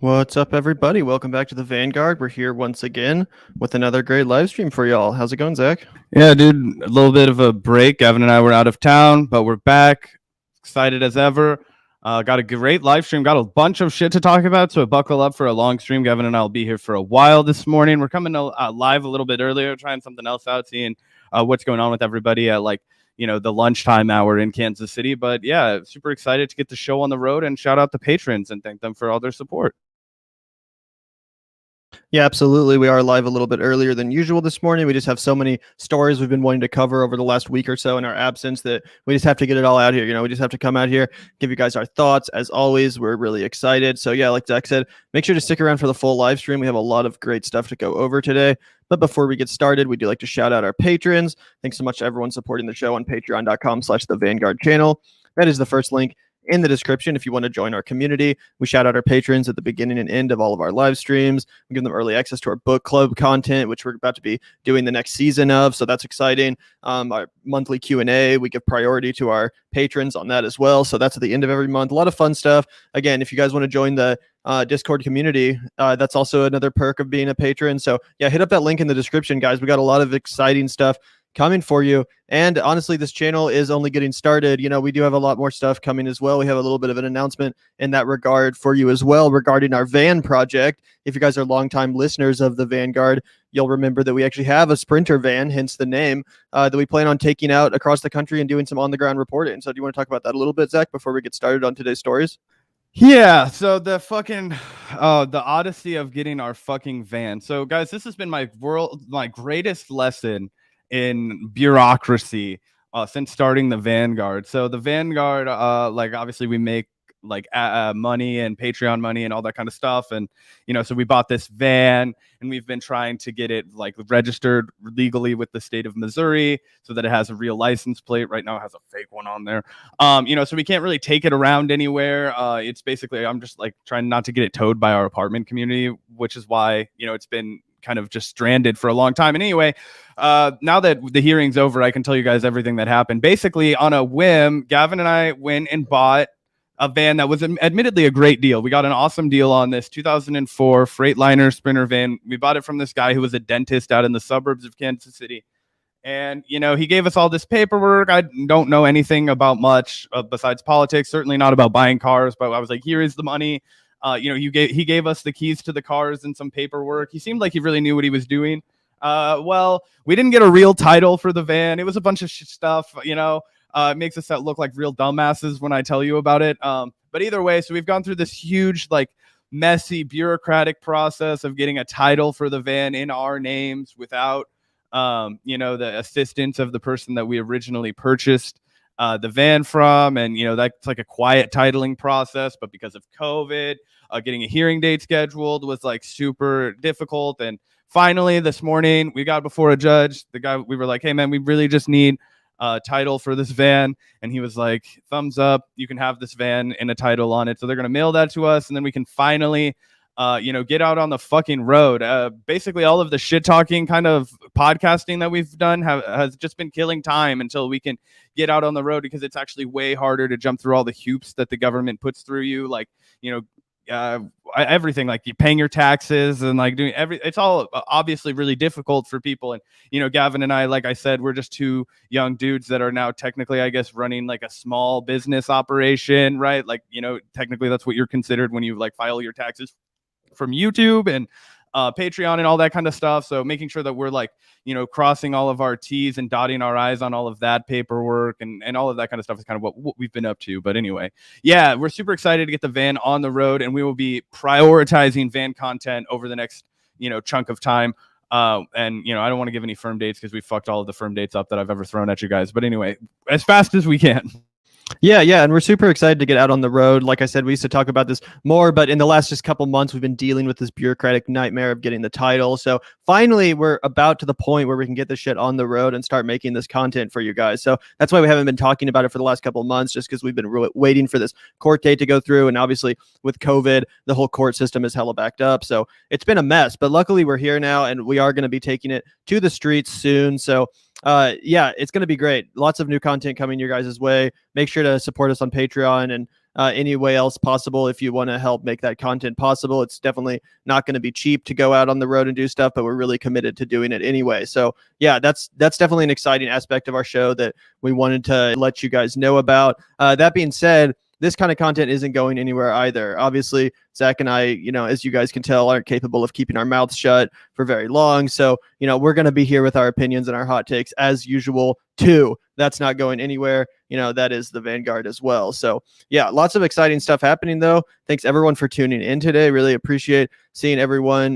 What's up, everybody? Welcome back to the Vanguard. We're here once again with another great live stream for y'all. How's it going, Zach? Yeah, dude, a little bit of a break. Gavin and I were out of town, but we're back, excited as ever. Got a great live stream, got a bunch of shit to talk about, so buckle up for a long stream. Gavin and I will be here for a while this morning. We're coming live a little bit earlier, trying something else out, seeing what's going on with everybody at the lunchtime hour in Kansas City. But yeah, super excited to get the show on the road and shout out the patrons and thank them for all their support. Yeah, absolutely. We are live a little bit earlier than usual this morning. We just have so many stories we've been wanting to cover over the last week or so in our absence that we just have to get it all out here. We just have to come out here, give you guys our thoughts. As always, we're really excited. So yeah, like Zach said, make sure to stick around for the full live stream. We have a lot of great stuff to go over today. But before we get started, we do like to shout out our patrons. Thanks so much to everyone supporting the show on patreon.com/the Vanguard channel. That is the first link in the description if you want to join our community. We shout out our patrons at the beginning and end of all of our live streams. We give them early access to our book club content, which we're about to be doing the next season of, so that's exciting. Our monthly Q&A, we give priority to our patrons on that as well, so that's at the end of every month. A lot of fun stuff. Again, if you guys want to join the Discord community, that's also another perk of being a patron. So yeah, hit up that link in the description, guys. We got a lot of exciting stuff coming for you. And honestly, this channel is only getting started. We do have a lot more stuff coming as well. We have a little bit of an announcement in that regard for you as well regarding our van project. If you guys are longtime listeners of the Vanguard, you'll remember that we actually have a Sprinter van, hence the name, that we plan on taking out across the country and doing some on-the-ground reporting. So do you want to talk about that a little bit, Zach, before we get started on today's stories? Yeah, so the odyssey of getting our fucking van. So guys, this has been my greatest lesson in bureaucracy since starting the Vanguard. So the Vanguard, obviously we make money and Patreon money and all that kind of stuff, and so we bought this van and we've been trying to get it registered legally with the state of Missouri so that it has a real license plate. Right now it has a fake one on there, so we can't really take it around anywhere. It's basically, I'm just trying not to get it towed by our apartment community, which is why it's been kind of just stranded for a long time. And anyway, now that the hearing's over, I can tell you guys everything that happened. Basically, on a whim, Gavin and I went and bought a van that was admittedly a great deal. We got an awesome deal on this 2004 Freightliner Sprinter van. We bought it from this guy who was a dentist out in the suburbs of Kansas City. And, he gave us all this paperwork. I don't know anything about much besides politics, certainly not about buying cars, but I was like, here is the money. He gave us the keys to the cars and some paperwork. He seemed like he really knew what he was doing. Well, we didn't get a real title for the van. It was a bunch of stuff, it makes us look like real dumbasses when I tell you about it. But either way, so we've gone through this huge, messy bureaucratic process of getting a title for the van in our names without, the assistance of the person that we originally purchased the van from. And, that's a quiet titling process. But because of COVID, getting a hearing date scheduled was super difficult. And finally, this morning, we got before a judge. The guy, we were like, hey, man, we really just need title for this van. And he was like, thumbs up, you can have this van and a title on it. So they're going to mail that to us. And then we can finally, get out on the fucking road. Basically, all of the shit talking kind of podcasting that we've done has just been killing time until we can get out on the road, because it's actually way harder to jump through all the hoops that the government puts through you. Everything, you paying your taxes and doing it's all obviously really difficult for people. And Gavin and I, like I said, we're just two young dudes that are now technically, I guess, running a small business operation, right? Technically that's what you're considered when you file your taxes from YouTube and Patreon and all that kind of stuff. So making sure that we're crossing all of our T's and dotting our I's on all of that paperwork and all of that kind of stuff is kind of what we've been up to. But anyway, yeah, we're super excited to get the van on the road, and we will be prioritizing van content over the next, chunk of time. And I don't want to give any firm dates because we fucked all of the firm dates up that I've ever thrown at you guys. But anyway, as fast as we can. Yeah, and we're super excited to get out on the road. Like I said, we used to talk about this more, but in the last just couple months, we've been dealing with this bureaucratic nightmare of getting the title. So finally, we're about to the point where we can get this shit on the road and start making this content for you guys. So that's why we haven't been talking about it for the last couple of months, just because we've been waiting for this court date to go through. And obviously, with COVID, the whole court system is hella backed up. So it's been a mess, but luckily we're here now, and we are going to be taking it to the streets soon. So yeah, it's going to be great. Lots of new content coming your guys' way. Make sure to support us on Patreon and any way else possible. If you want to help make that content possible, it's definitely not going to be cheap to go out on the road and do stuff, but we're really committed to doing it anyway. So yeah, that's definitely an exciting aspect of our show that we wanted to let you guys know about. That being said, this kind of content isn't going anywhere either. Obviously, Zach and I, as you guys can tell, aren't capable of keeping our mouths shut for very long. So, we're going to be here with our opinions and our hot takes as usual too. That's not going anywhere. That is the Vanguard as well. So yeah, lots of exciting stuff happening though. Thanks everyone for tuning in today. Really appreciate seeing everyone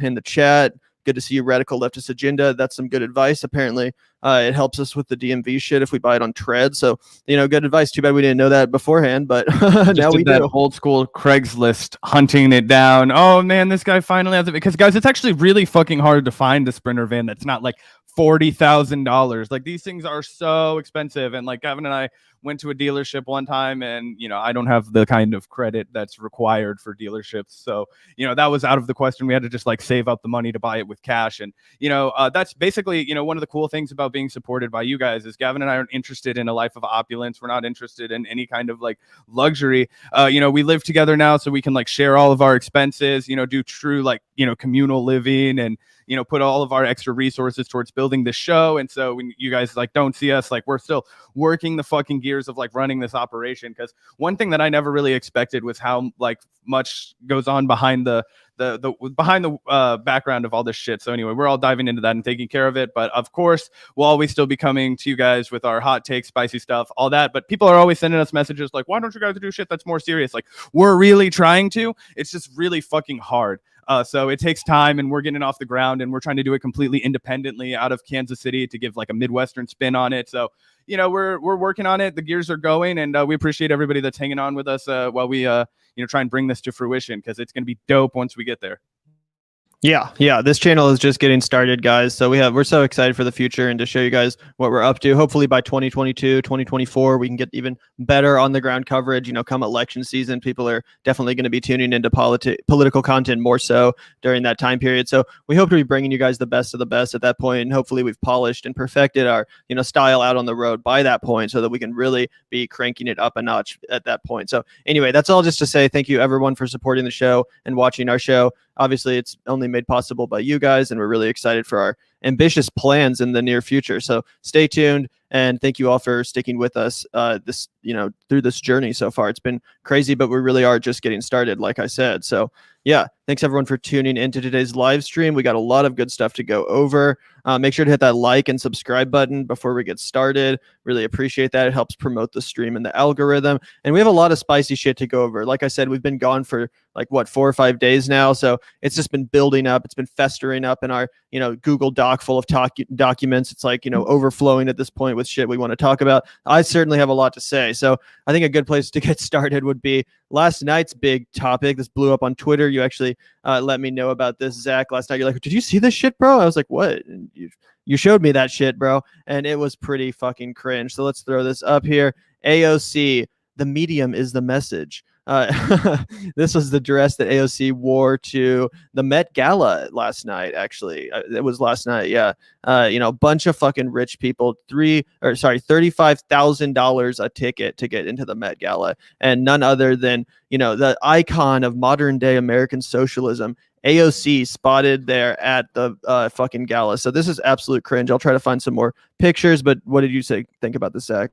in the chat. Good to see you, Radical Leftist Agenda. That's some good advice. Apparently, it helps us with the DMV shit if we buy it on Tread. So, good advice. Too bad we didn't know that beforehand, but now we do. Old school Craigslist hunting it down. Oh man, this guy finally has it. Because guys, it's actually really fucking hard to find a Sprinter van that's not like $40,000. Like these things are so expensive. And like Gavin and I went to a dealership one time, and I don't have the kind of credit that's required for dealerships, so that was out of the question. We had to just like save up the money to buy it with cash. And that's basically one of the cool things about being supported by you guys is Gavin and I aren't interested in a life of opulence. We're not interested in any kind of like luxury. We live together now, so we can like share all of our expenses, do true like communal living, and put all of our extra resources towards building the show. And so when you guys like don't see us, like we're still working the fucking gears of like running this operation. Because one thing that I never really expected was how like much goes on behind the background of all this shit. So anyway, we're all diving into that and taking care of it. But of course, we'll always still be coming to you guys with our hot takes, spicy stuff, all that. But people are always sending us messages like, why don't you guys do shit that's more serious? Like we're really trying to. It's just really fucking hard. So it takes time, and we're getting off the ground, and we're trying to do it completely independently out of Kansas City to give like a Midwestern spin on it. So, we're working on it. The gears are going, and we appreciate everybody that's hanging on with us while we, try and bring this to fruition, because it's going to be dope once we get there. Yeah. This channel is just getting started, guys. So we're so excited for the future and to show you guys what we're up to. Hopefully by 2022, 2024, we can get even better on the ground coverage. Come election season, people are definitely going to be tuning into political content more so during that time period. So we hope to be bringing you guys the best of the best at that point. And hopefully we've polished and perfected our, style out on the road by that point, so that we can really be cranking it up a notch at that point. So anyway, that's all just to say thank you everyone for supporting the show and watching our show. Obviously, it's only made possible by you guys, and we're really excited for our ambitious plans in the near future. So stay tuned, and thank you all for sticking with us through this journey so far. It's been crazy, but we really are just getting started, like I said. So yeah, thanks everyone for tuning into today's live stream. We got a lot of good stuff to go over. Make sure to hit that like and subscribe button before we get started. Really appreciate that. It helps promote the stream and the algorithm. And we have a lot of spicy shit to go over. Like I said, we've been gone for 4 or 5 days now. So it's just been building up. It's been festering up in our, Google Doc full of documents. It's like, overflowing at this point with shit we want to talk about. I certainly have a lot to say. So I think a good place to get started would be last night's big topic. This blew up on Twitter. You actually let me know about this, Zach, last night. You're like, did you see this shit, bro? I was like, what? And you showed me that shit, bro. And it was pretty fucking cringe. So let's throw this up here. AOC, the medium is the message. This was the dress that AOC wore to the Met Gala last night. Actually, it was last night. Yeah, a bunch of fucking rich people, $35,000 a ticket to get into the Met Gala, and none other than the icon of modern day American socialism, AOC, spotted there at the fucking gala. So this is absolute cringe. I'll try to find some more pictures, but what did you think about this, Zach?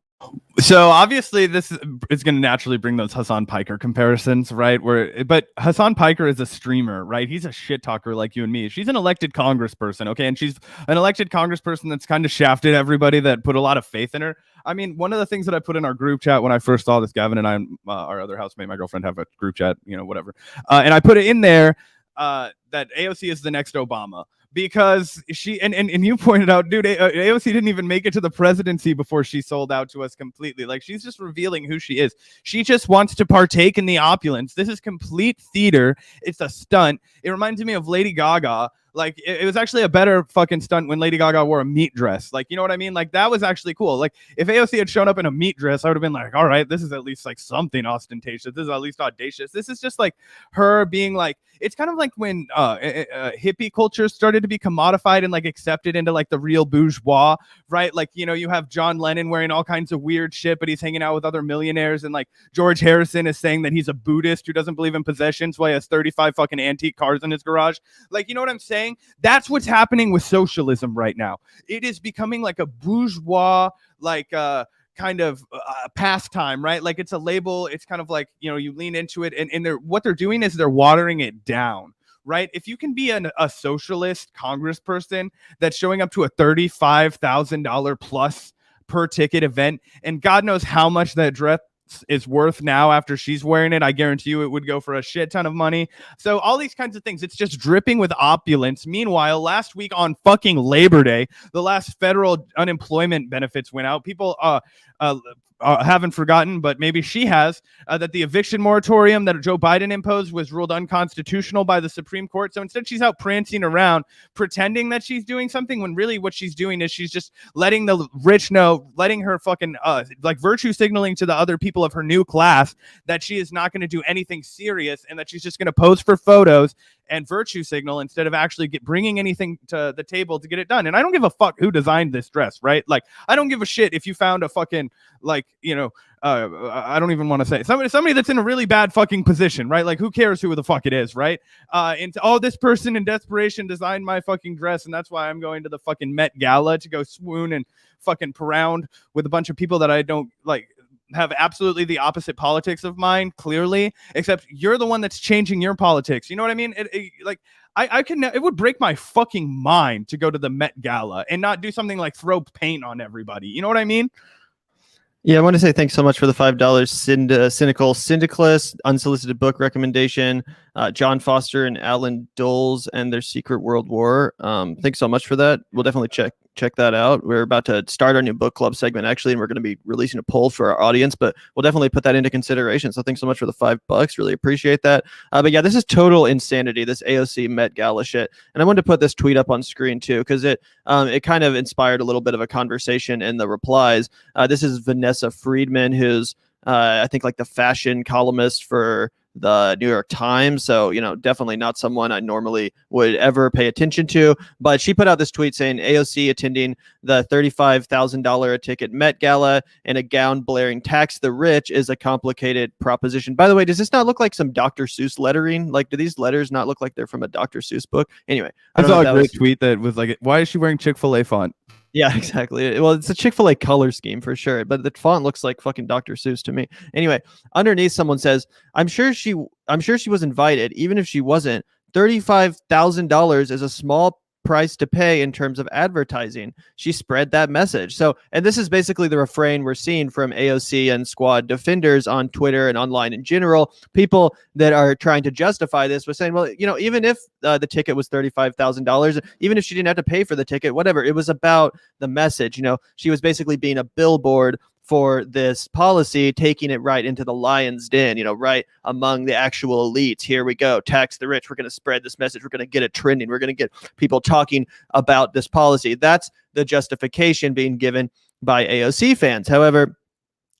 So obviously this is going to naturally bring those Hassan Piker comparisons, right? But Hassan Piker is a streamer, right? He's a shit talker like you and me. She's an elected congressperson, okay? And she's an elected congressperson that's kind of shafted everybody that put a lot of faith in her. I mean, one of the things that I put in our group chat when I first saw this, Gavin and I, our other housemate, my girlfriend, have a group chat, whatever. And I put it in there that AOC is the next Obama. Because she and you pointed out, dude, AOC didn't even make it to the presidency before she sold out to us completely. Like, she's just revealing who she is. She just wants to partake in the opulence. This is complete theater. It's a stunt. It reminds me of Lady Gaga Like it was actually a better fucking stunt when Lady Gaga wore a meat dress. Like, you know what I mean? Like that was actually cool. Like if AOC had shown up in a meat dress, I would have been like, all right, this is at least like something ostentatious. This is at least audacious. This is just like her being like, it's kind of like when hippie culture started to be commodified and like accepted into like the real bourgeois, right? Like, you know, you have John Lennon wearing all kinds of weird shit, but he's hanging out with other millionaires, and like George Harrison is saying that he's a Buddhist who doesn't believe in possessions, while he has 35 fucking antique cars in his garage. Like, you know what I'm saying? That's what's happening with socialism right now. It is becoming like a bourgeois, like kind of pastime, right? Like it's a label. It's kind of like, you know, you lean into it, and what they're doing is they're watering it down, right? If you can be a socialist congressperson that's showing up to a $35,000 plus per ticket event, and God knows how much that dress is worth now after she's wearing it, I guarantee you it would go for a shit ton of money. So all these kinds of things, it's just dripping with opulence. Meanwhile, last week on fucking Labor Day, the last federal unemployment benefits went out. People haven't forgotten, but maybe she has, that the eviction moratorium that Joe Biden imposed was ruled unconstitutional by the Supreme Court. So instead she's out prancing around pretending that she's doing something, when really what she's doing is she's just letting the rich know, letting her fucking like virtue signaling to the other people of her new class that she is not going to do anything serious, and that she's just going to pose for photos and virtue signal instead of actually bringing anything to the table to get it done. And I don't give a fuck who designed this dress, right? Like, I don't give a shit if you found a fucking, like, you know, I don't even want to say somebody that's in a really bad fucking position, right? Like, who cares who the fuck it is, right? And this person in desperation designed my fucking dress, and that's why I'm going to the fucking Met Gala to go swoon and fucking around with a bunch of people that I don't like, have absolutely the opposite politics of mine, clearly, except you're the one that's changing your politics. You know what I mean? It would break my fucking mind to go to the Met Gala and not do something like throw paint on everybody. You know what I mean? Yeah, I want to say thanks so much for the $5 cynical syndicalist unsolicited book recommendation. John Foster and Alan Doles and Their Secret World War. Thanks so much for that. We'll definitely check that out. We're about to start our new book club segment, actually, and we're going to be releasing a poll for our audience, but we'll definitely put that into consideration. So thanks so much for the $5. Really appreciate that. But yeah, this is total insanity, this AOC Met Gala shit. And I wanted to put this tweet up on screen too, because it kind of inspired a little bit of a conversation in the replies. This is Vanessa Friedman, who's I think like the fashion columnist for the New York Times. So, you know, definitely not someone I normally would ever pay attention to. But she put out this tweet saying AOC attending the $35,000 a ticket Met Gala in a gown blaring tax the rich is a complicated proposition. By the way, does this not look like some Dr. Seuss lettering? Like, do these letters not look like they're from a Dr. Seuss book? Anyway, I saw a great tweet that was like, why is she wearing Chick-fil-A font? Yeah, exactly. Well, it's a Chick-fil-A color scheme for sure, but the font looks like fucking Dr. Seuss to me. Anyway, underneath someone says, I'm sure she was invited, even if she wasn't. $35,000 is a small price to pay in terms of advertising. She spread that message. So, and this is basically the refrain we're seeing from AOC and squad defenders on Twitter and online in general. People that are trying to justify this was saying, well, you know, even if the ticket was $35,000, even if she didn't have to pay for the ticket, whatever, it was about the message. You know, she was basically being a billboard for this policy, taking it right into the lion's den, you know, right among the actual elites. Here we go. Tax the rich. We're going to spread this message. We're going to get it trending. We're going to get people talking about this policy. That's the justification being given by AOC fans. However,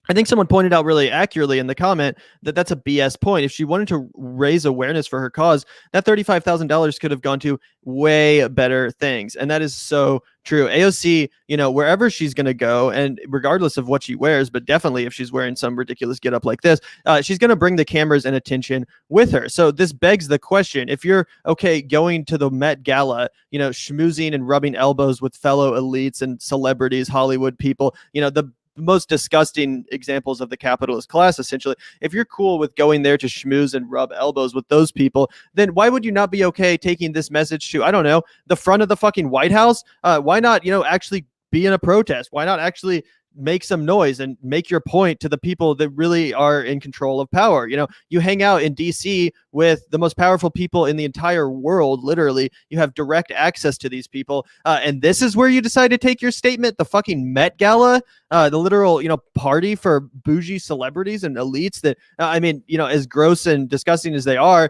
I think someone pointed out really accurately in the comment that that's a BS point. If she wanted to raise awareness for her cause, that $35,000 could have gone to way better things. And that is so true. AOC, you know, wherever she's going to go, and regardless of what she wears, but definitely if she's wearing some ridiculous get up like this, she's going to bring the cameras and attention with her. So this begs the question, if you're okay going to the Met Gala, you know, schmoozing and rubbing elbows with fellow elites and celebrities, Hollywood people, you know, the most disgusting examples of the capitalist class, essentially. If you're cool with going there to schmooze and rub elbows with those people, then why would you not be okay taking this message to, I don't know, the front of the fucking White House? Why not, you know, actually be in a protest? Why not actually make some noise and make your point to the people that really are in control of power. You know, you hang out in DC with the most powerful people in the entire world. Literally, you have direct access to these people. And this is where you decide to take your statement, the fucking Met Gala, the literal, you know, party for bougie celebrities and elites that, I mean, you know, as gross and disgusting as they are,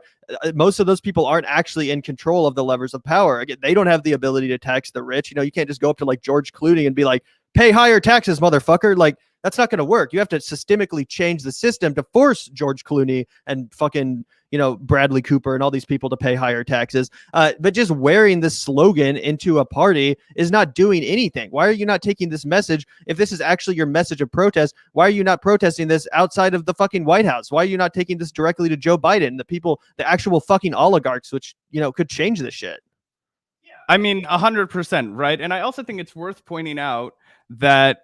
most of those people aren't actually in control of the levers of power. Again, they don't have the ability to tax the rich. You know, you can't just go up to like George Clooney and be like, pay higher taxes, motherfucker. Like, that's not going to work. You have to systemically change the system to force George Clooney and fucking, you know, Bradley Cooper and all these people to pay higher taxes. But just wearing this slogan into a party is not doing anything. Why are you not taking this message? If this is actually your message of protest, why are you not protesting this outside of the fucking White House? Why are you not taking this directly to Joe Biden, the people, the actual fucking oligarchs, which, you know, could change this shit? I mean, 100%, right? And I also think it's worth pointing out that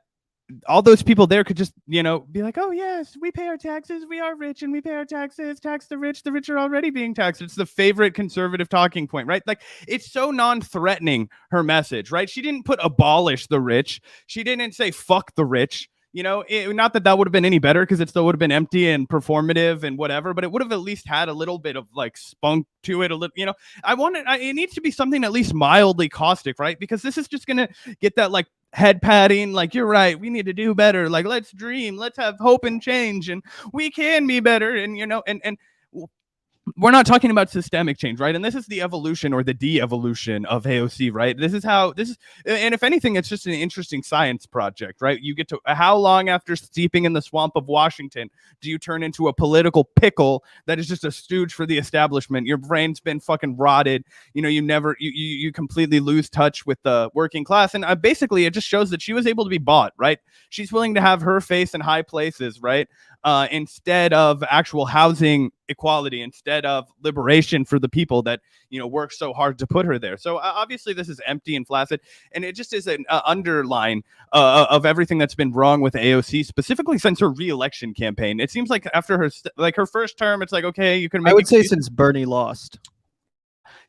all those people there could just, you know, be like, oh, yes, we pay our taxes. We are rich and we pay our taxes. Tax the rich. The rich are already being taxed. It's the favorite conservative talking point, right? Like, it's so non-threatening, her message, right? She didn't put abolish the rich. She didn't say fuck the rich. You know, not that would have been any better because it still would have been empty and performative and whatever, but it would have at least had a little bit of like spunk to it. A little, you know, it needs to be something at least mildly caustic, right? Because this is just going to get that like head patting, like, you're right, we need to do better. Like, let's dream, let's have hope and change, and we can be better. And, you know, and we're not talking about systemic change, right? And this is the evolution or the de-evolution of AOC, right? This is, and if anything, it's just an interesting science project, right? You get to, how long after steeping in the swamp of Washington do you turn into a political pickle that is just a stooge for the establishment? Your brain's been fucking rotted. You know, you completely lose touch with the working class. And basically, it just shows that she was able to be bought, right? She's willing to have her face in high places, right? Instead of actual housing equality, instead of liberation for the people that, you know, work so hard to put her there. So obviously this is empty and flaccid, and it just is an underline of everything that's been wrong with AOC, specifically since her re-election campaign. It seems like after her first term, it's like, okay, you can make, I would say since Bernie lost.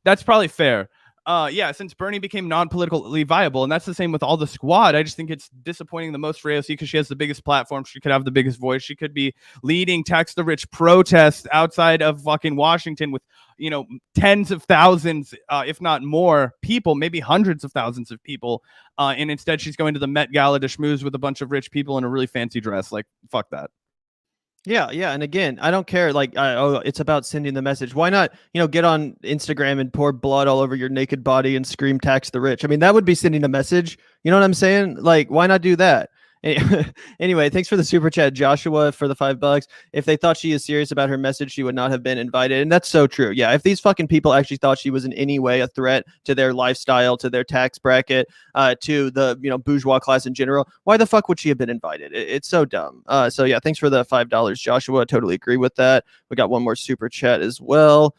That's probably fair. Yeah, since Bernie became non-politically viable, and that's the same with all the squad. I just think it's disappointing the most for AOC because she has the biggest platform. She could have the biggest voice. She could be leading tax the rich protests outside of fucking Washington with, you know, tens of thousands, if not more people, maybe hundreds of thousands of people. And instead she's going to the Met Gala to schmooze with a bunch of rich people in a really fancy dress. Like, fuck that. Yeah, yeah, and again, I don't care. Like, it's about sending the message. Why not, you know, get on Instagram and pour blood all over your naked body and scream "tax the rich"? I mean, that would be sending a message. You know what I'm saying? Like, why not do that? Anyway, thanks for the super chat, Joshua, for the $5. If they thought she is serious about her message, she would not have been invited. And that's so true. Yeah, if these fucking people actually thought she was in any way a threat to their lifestyle, to their tax bracket, to the, you know, bourgeois class in general, why the fuck would she have been invited? It's so dumb. So yeah, thanks for the $5, Joshua. I totally agree with that. We got one more super chat as well.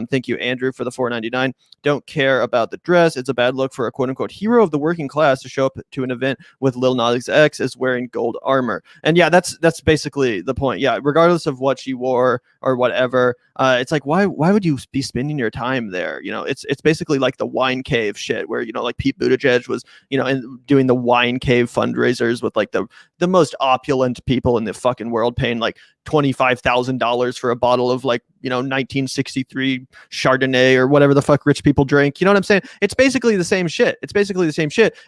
Thank you, Andrew, for the $4.99. Don't care about the dress. It's a bad look for a quote-unquote hero of the working class to show up to an event with Lil Nas X as wearing gold armor. And yeah, that's basically the point. Yeah, regardless of what she wore or whatever, it's like, why would you be spending your time there? You know, it's basically like the wine cave shit where, you know, like Pete Buttigieg was, you know, and doing the wine cave fundraisers with like the most opulent people in the fucking world, paying like $25,000 for a bottle of like, you know, 1963 Chardonnay or whatever the fuck rich people drink. You know what I'm saying? It's basically the same shit.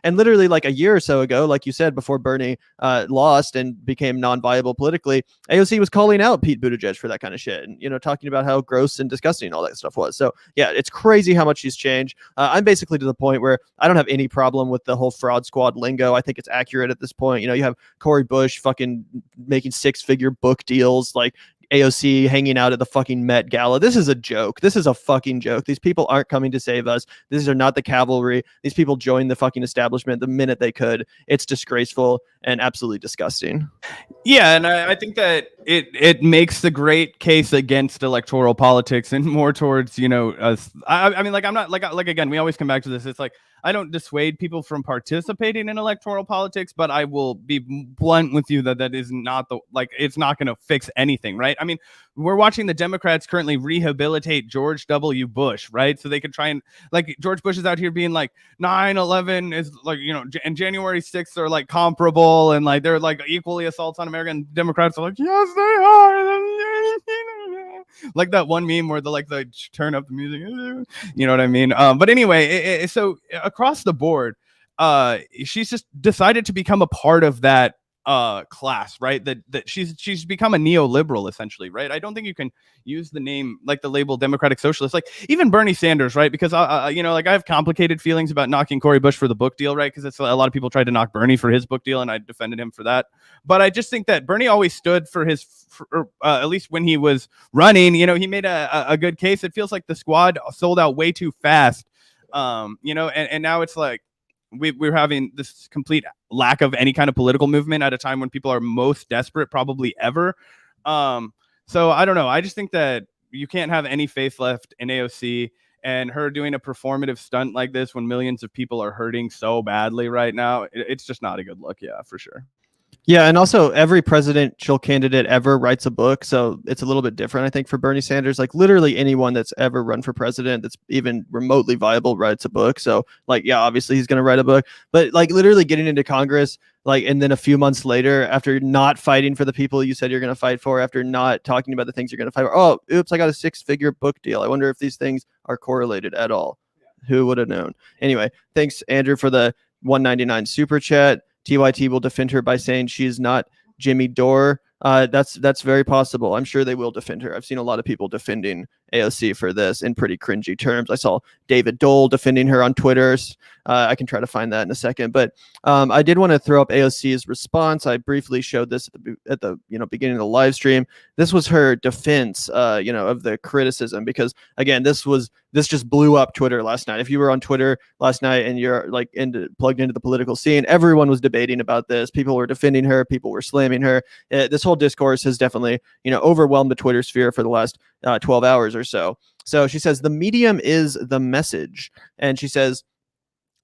And literally like a year or so ago, like you said, before Bernie lost and became non-viable politically, AOC was calling out Pete Buttigieg for that kind of shit and, you know, talking about how gross and disgusting all that stuff was. So yeah, it's crazy how much she's changed. I'm basically to the point where I don't have any problem with the whole fraud squad lingo. I think it's accurate at this point. You know, you have Cory Bush fucking making 6-figure book deals, like AOC hanging out at the fucking Met Gala. This is a joke. This is a fucking joke. These people aren't coming to save us. These are not the cavalry. These people joined the fucking establishment the minute they could. It's disgraceful and absolutely disgusting. Yeah, and I think that it makes the great case against electoral politics and more towards, you know, us. I mean, like, I'm not like again, we always come back to this. It's like, I don't dissuade people from participating in electoral politics, but I will be blunt with you that is not it's not going to fix anything, right? I mean, we're watching the Democrats currently rehabilitate George W. Bush, right? So they could try and, like, George Bush is out here being like 9/11 is like, and January 6th are like comparable, and like they're like equally assaults on America, and Democrats are like, yes, they are. Like that one meme where they turn up the music, you know what I mean? But anyway, so across the board, she's just decided to become a part of that class, right? That she's become a neoliberal essentially, right? I don't think you can use the name, like the label Democratic Socialist, like even Bernie Sanders, right? Because I have complicated feelings about knocking Cory Bush for the book deal, right? Because it's a lot of people tried to knock Bernie for his book deal, and I defended him for that. But I just think that Bernie always stood for his, at least when he was running, he made a good case. It feels like the squad sold out way too fast, and now it's like we're having this complete lack of any kind of political movement at a time when people are most desperate probably ever. So I don't know. I just think that you can't have any faith left in AOC, and her doing a performative stunt like this when millions of people are hurting so badly right now. It's just not a good look. Yeah, for sure. Yeah, and also every presidential candidate ever writes a book, so it's a little bit different, I think, for Bernie Sanders. Like literally anyone that's ever run for president that's even remotely viable writes a book. So like, yeah, obviously he's going to write a book, but like literally getting into Congress, like, and then a few months later, after not fighting for the people you said you're going to fight for, after not talking about the things you're going to fight for, oh, oops, I got a 6-figure book deal. I wonder if these things are correlated at all. Who would have known? Anyway, thanks, Andrew, for the $1.99 super chat. TYT will defend her by saying she is not Jimmy Dore. That's very possible. I'm sure they will defend her. I've seen a lot of people defending AOC for this in pretty cringy terms. I saw David Dole defending her on Twitter. I can try to find that in a second, but I did want to throw up AOC's response. I briefly showed this at the beginning of the live stream. This was her defense, of the criticism, because again, this just blew up Twitter last night. If you were on Twitter last night and you're like plugged into the political scene, everyone was debating about this. People were defending her. People were slamming her. This whole discourse has definitely, overwhelmed the Twitter sphere for the last 12 hours or so. So she says, the medium is the message. And she says,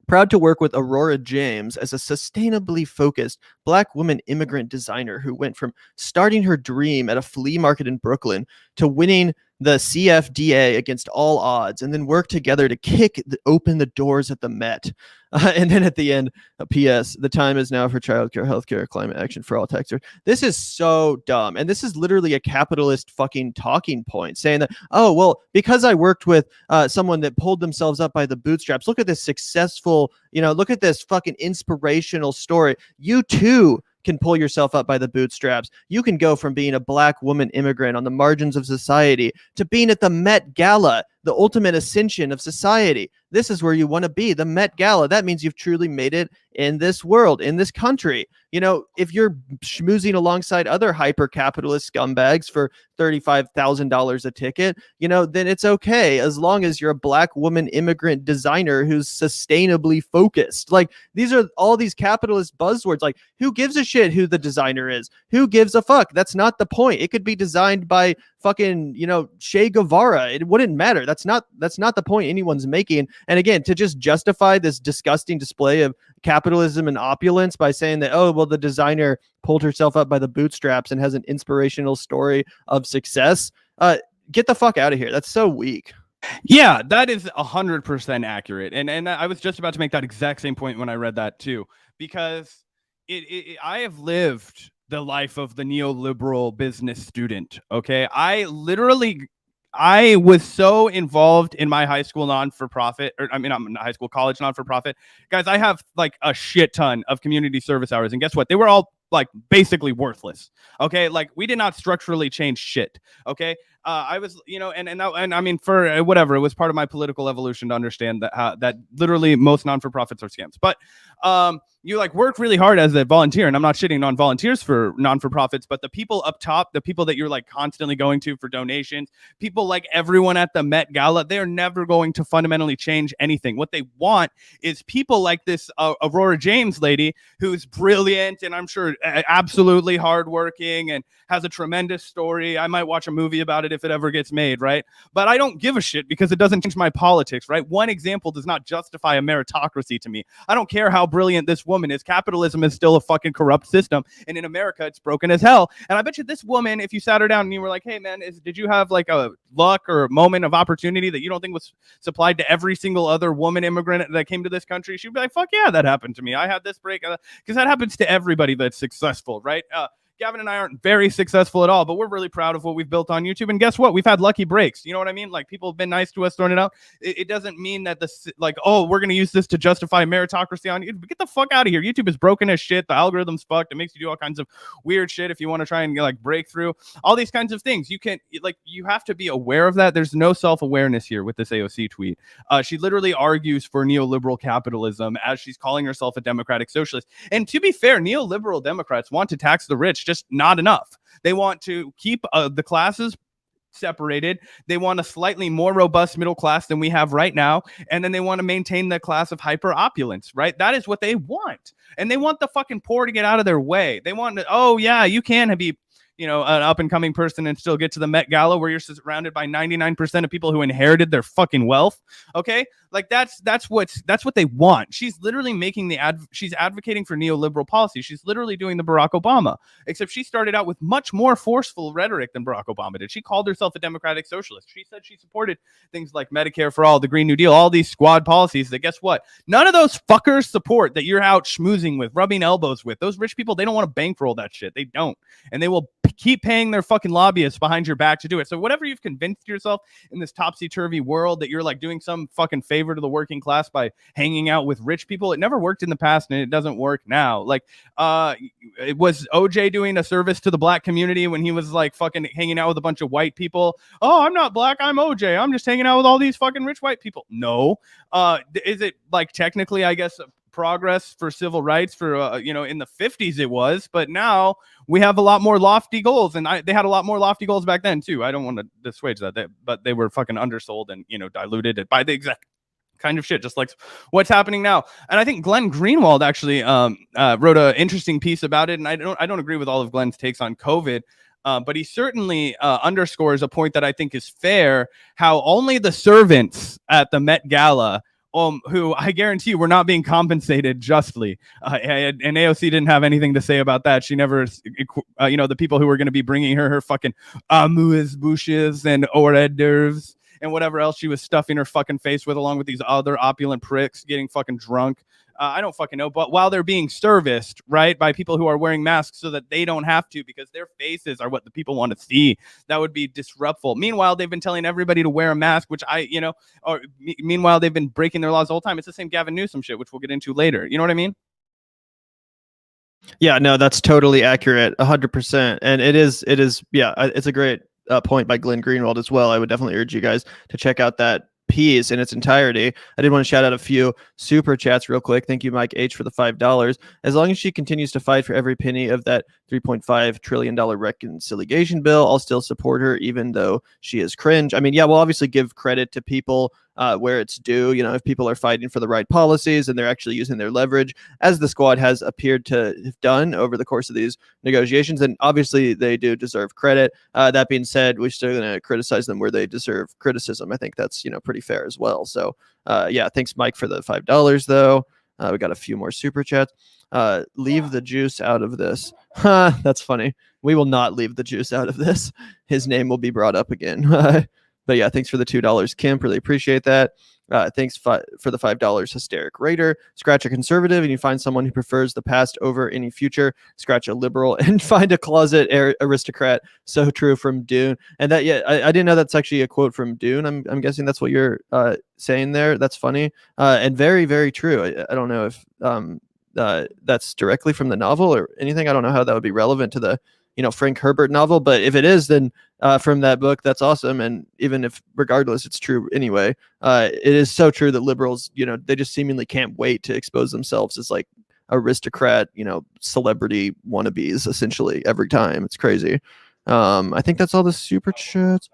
proud to work with Aurora James as a sustainably focused Black woman immigrant designer who went from starting her dream at a flea market in Brooklyn to winning the CFDA against all odds, and then work together to open the doors at the Met. And then at the end, P.S. The time is now for childcare, healthcare, climate action for all Texans. This is so dumb. And this is literally a capitalist fucking talking point, saying that, oh, well, because I worked with someone that pulled themselves up by the bootstraps. Look at this successful, look at this fucking inspirational story. You too can pull yourself up by the bootstraps. You can go from being a Black woman immigrant on the margins of society to being at the Met Gala, the ultimate ascension of society. This is where you want to be, the Met Gala. That means you've truly made it in this world, in this country. If you're schmoozing alongside other hyper-capitalist scumbags for $35,000 a ticket, then it's okay, as long as you're a Black woman immigrant designer who's sustainably focused. Like, these are all these capitalist buzzwords. Like, who gives a shit who the designer is? Who gives a fuck? That's not the point. It could be designed by fucking, Che Guevara. It wouldn't matter. That's not the point anyone's making. And again, to just justify this disgusting display of capitalism and opulence by saying that, oh, well, the designer pulled herself up by the bootstraps and has an inspirational story of success. Get the fuck out of here. That's so weak. Yeah, that is 100% accurate. And I was just about to make that exact same point when I read that too, because I have lived the life of the neoliberal business student. Okay. I was so involved in my high school non-for-profit, college non-for-profit. Guys, I have like a shit ton of community service hours. And guess what? They were all like basically worthless. Okay. Like, we did not structurally change shit. Okay. I was, and I mean, for whatever, it was part of my political evolution to understand that literally most non-for-profits are scams. But you like work really hard as a volunteer, and I'm not shitting on volunteers for non-for-profits, but the people up top, the people that you're like constantly going to for donations, people like everyone at the Met Gala, they're never going to fundamentally change anything. What they want is people like this Aurora James lady, who's brilliant, and I'm sure are absolutely hardworking and has a tremendous story. I might watch a movie about it if it ever gets made, right? But I don't give a shit because it doesn't change my politics, right? One example does not justify a meritocracy to me. I don't care how brilliant this woman is. Capitalism is still a fucking corrupt system, and in America, it's broken as hell. And I bet you this woman, if you sat her down and you were like, "Hey, man, did you have like a luck or a moment of opportunity that you don't think was supplied to every single other woman immigrant that came to this country?" She'd be like, "Fuck yeah, that happened to me. I had this break," because that happens to everybody that's successful, right? Gavin and I aren't very successful at all, but we're really proud of what we've built on YouTube. And guess what? We've had lucky breaks. You know what I mean? Like, people have been nice to us, throwing it out. It doesn't mean that like, oh, we're going to use this to justify meritocracy on YouTube. Get the fuck out of here. YouTube is broken as shit. The algorithm's fucked. It makes you do all kinds of weird shit if you want to try and like break through all these kinds of things. You can't, like, you have to be aware of that. There's no self-awareness here with this AOC tweet. She literally argues for neoliberal capitalism as she's calling herself a democratic socialist. And to be fair, neoliberal Democrats want to tax the rich, just not enough. They want to keep the classes separated. They want a slightly more robust middle class than we have right now. And then they want to maintain the class of hyper opulence, right? That is what they want. And they want the fucking poor to get out of their way. They want to, oh yeah, you can be, you know, an up and coming person and still get to the Met Gala where you're surrounded by 99% of people who inherited their fucking wealth. Okay. Like that's what they want. She's literally making she's advocating for neoliberal policy. She's literally doing the Barack Obama, except she started out with much more forceful rhetoric than Barack Obama did. She called herself a democratic socialist. She said she supported things like Medicare for all, the Green New Deal, all these squad policies that, guess what? None of those fuckers support that you're out schmoozing with, rubbing elbows with. Those rich people, they don't want to bankroll that shit. They don't. And they will keep paying their fucking lobbyists behind your back to do it. So whatever you've convinced yourself in this topsy-turvy world that you're like doing some fucking favor to the working class by hanging out with rich people, it never worked in the past and it doesn't work now. Like, it was OJ doing a service to the black community when he was like fucking hanging out with a bunch of white people. Oh, I'm not black, I'm OJ. I'm just hanging out with all these fucking rich white people. No. Is it like technically, I guess, progress for civil rights for you know, in the 50s it was, but now we have a lot more lofty goals, and they had a lot more lofty goals back then too. I don't want to dissuade that, but they were fucking undersold and, you know, diluted by the exact kind of shit, just like what's happening now. And I think Glenn Greenwald actually wrote an interesting piece about it, and I don't agree with all of Glenn's takes on COVID. But he certainly underscores a point that I think is fair, how only the servants at the Met Gala, who I guarantee you were not being compensated justly. And AOC didn't have anything to say about that. She never, you know, the people who were going to be bringing her fucking amuse-bouches and hors d'oeuvres and whatever else she was stuffing her fucking face with, along with these other opulent pricks getting fucking drunk. I don't fucking know, but while they're being serviced, right, by people who are wearing masks so that they don't have to, because their faces are what the people want to see, that would be disruptful. Meanwhile, they've been telling everybody to wear a mask, which meanwhile, they've been breaking their laws the whole time. It's the same Gavin Newsom shit, which we'll get into later. You know what I mean? Yeah, no, that's totally accurate. 100%. And it is, yeah, it's a great point by Glenn Greenwald as well. I would definitely urge you guys to check out that piece in its entirety. I did want to shout out a few super chats real quick. Thank you, Mike H, for the $5. As long as she continues to fight for every penny of that $3.5 trillion reconciliation bill, I'll still support her, even though she is cringe. I mean, yeah, we'll obviously give credit to people where it's due. You know, if people are fighting for the right policies and they're actually using their leverage, as the squad has appeared to have done over the course of these negotiations, and obviously they do deserve credit. That being said, we're still going to criticize them where they deserve criticism. I think that's, you know, pretty fair as well. So yeah, thanks, Mike, for the $5 though. We got a few more super chats. Leave the juice out of this. That's funny. We will not leave the juice out of this. His name will be brought up again. But yeah, thanks for the $2, Kimp. Really appreciate that. Thanks for the $5, Hysteric Raider. Scratch a conservative and you find someone who prefers the past over any future. Scratch a liberal and find a closet aristocrat. So true, from Dune. And that, yeah, I didn't know that's actually a quote from Dune. I'm guessing that's what you're saying there. That's funny. And very, very true. I don't know if that's directly from the novel or anything. I don't know how that would be relevant to the, you know, Frank Herbert novel, but if it is, then from that book, that's awesome. And even if regardless, it's true anyway. It is so true that liberals, you know, they just seemingly can't wait to expose themselves as like aristocrat, you know, celebrity wannabes essentially every time. It's crazy. I think that's all the super chats.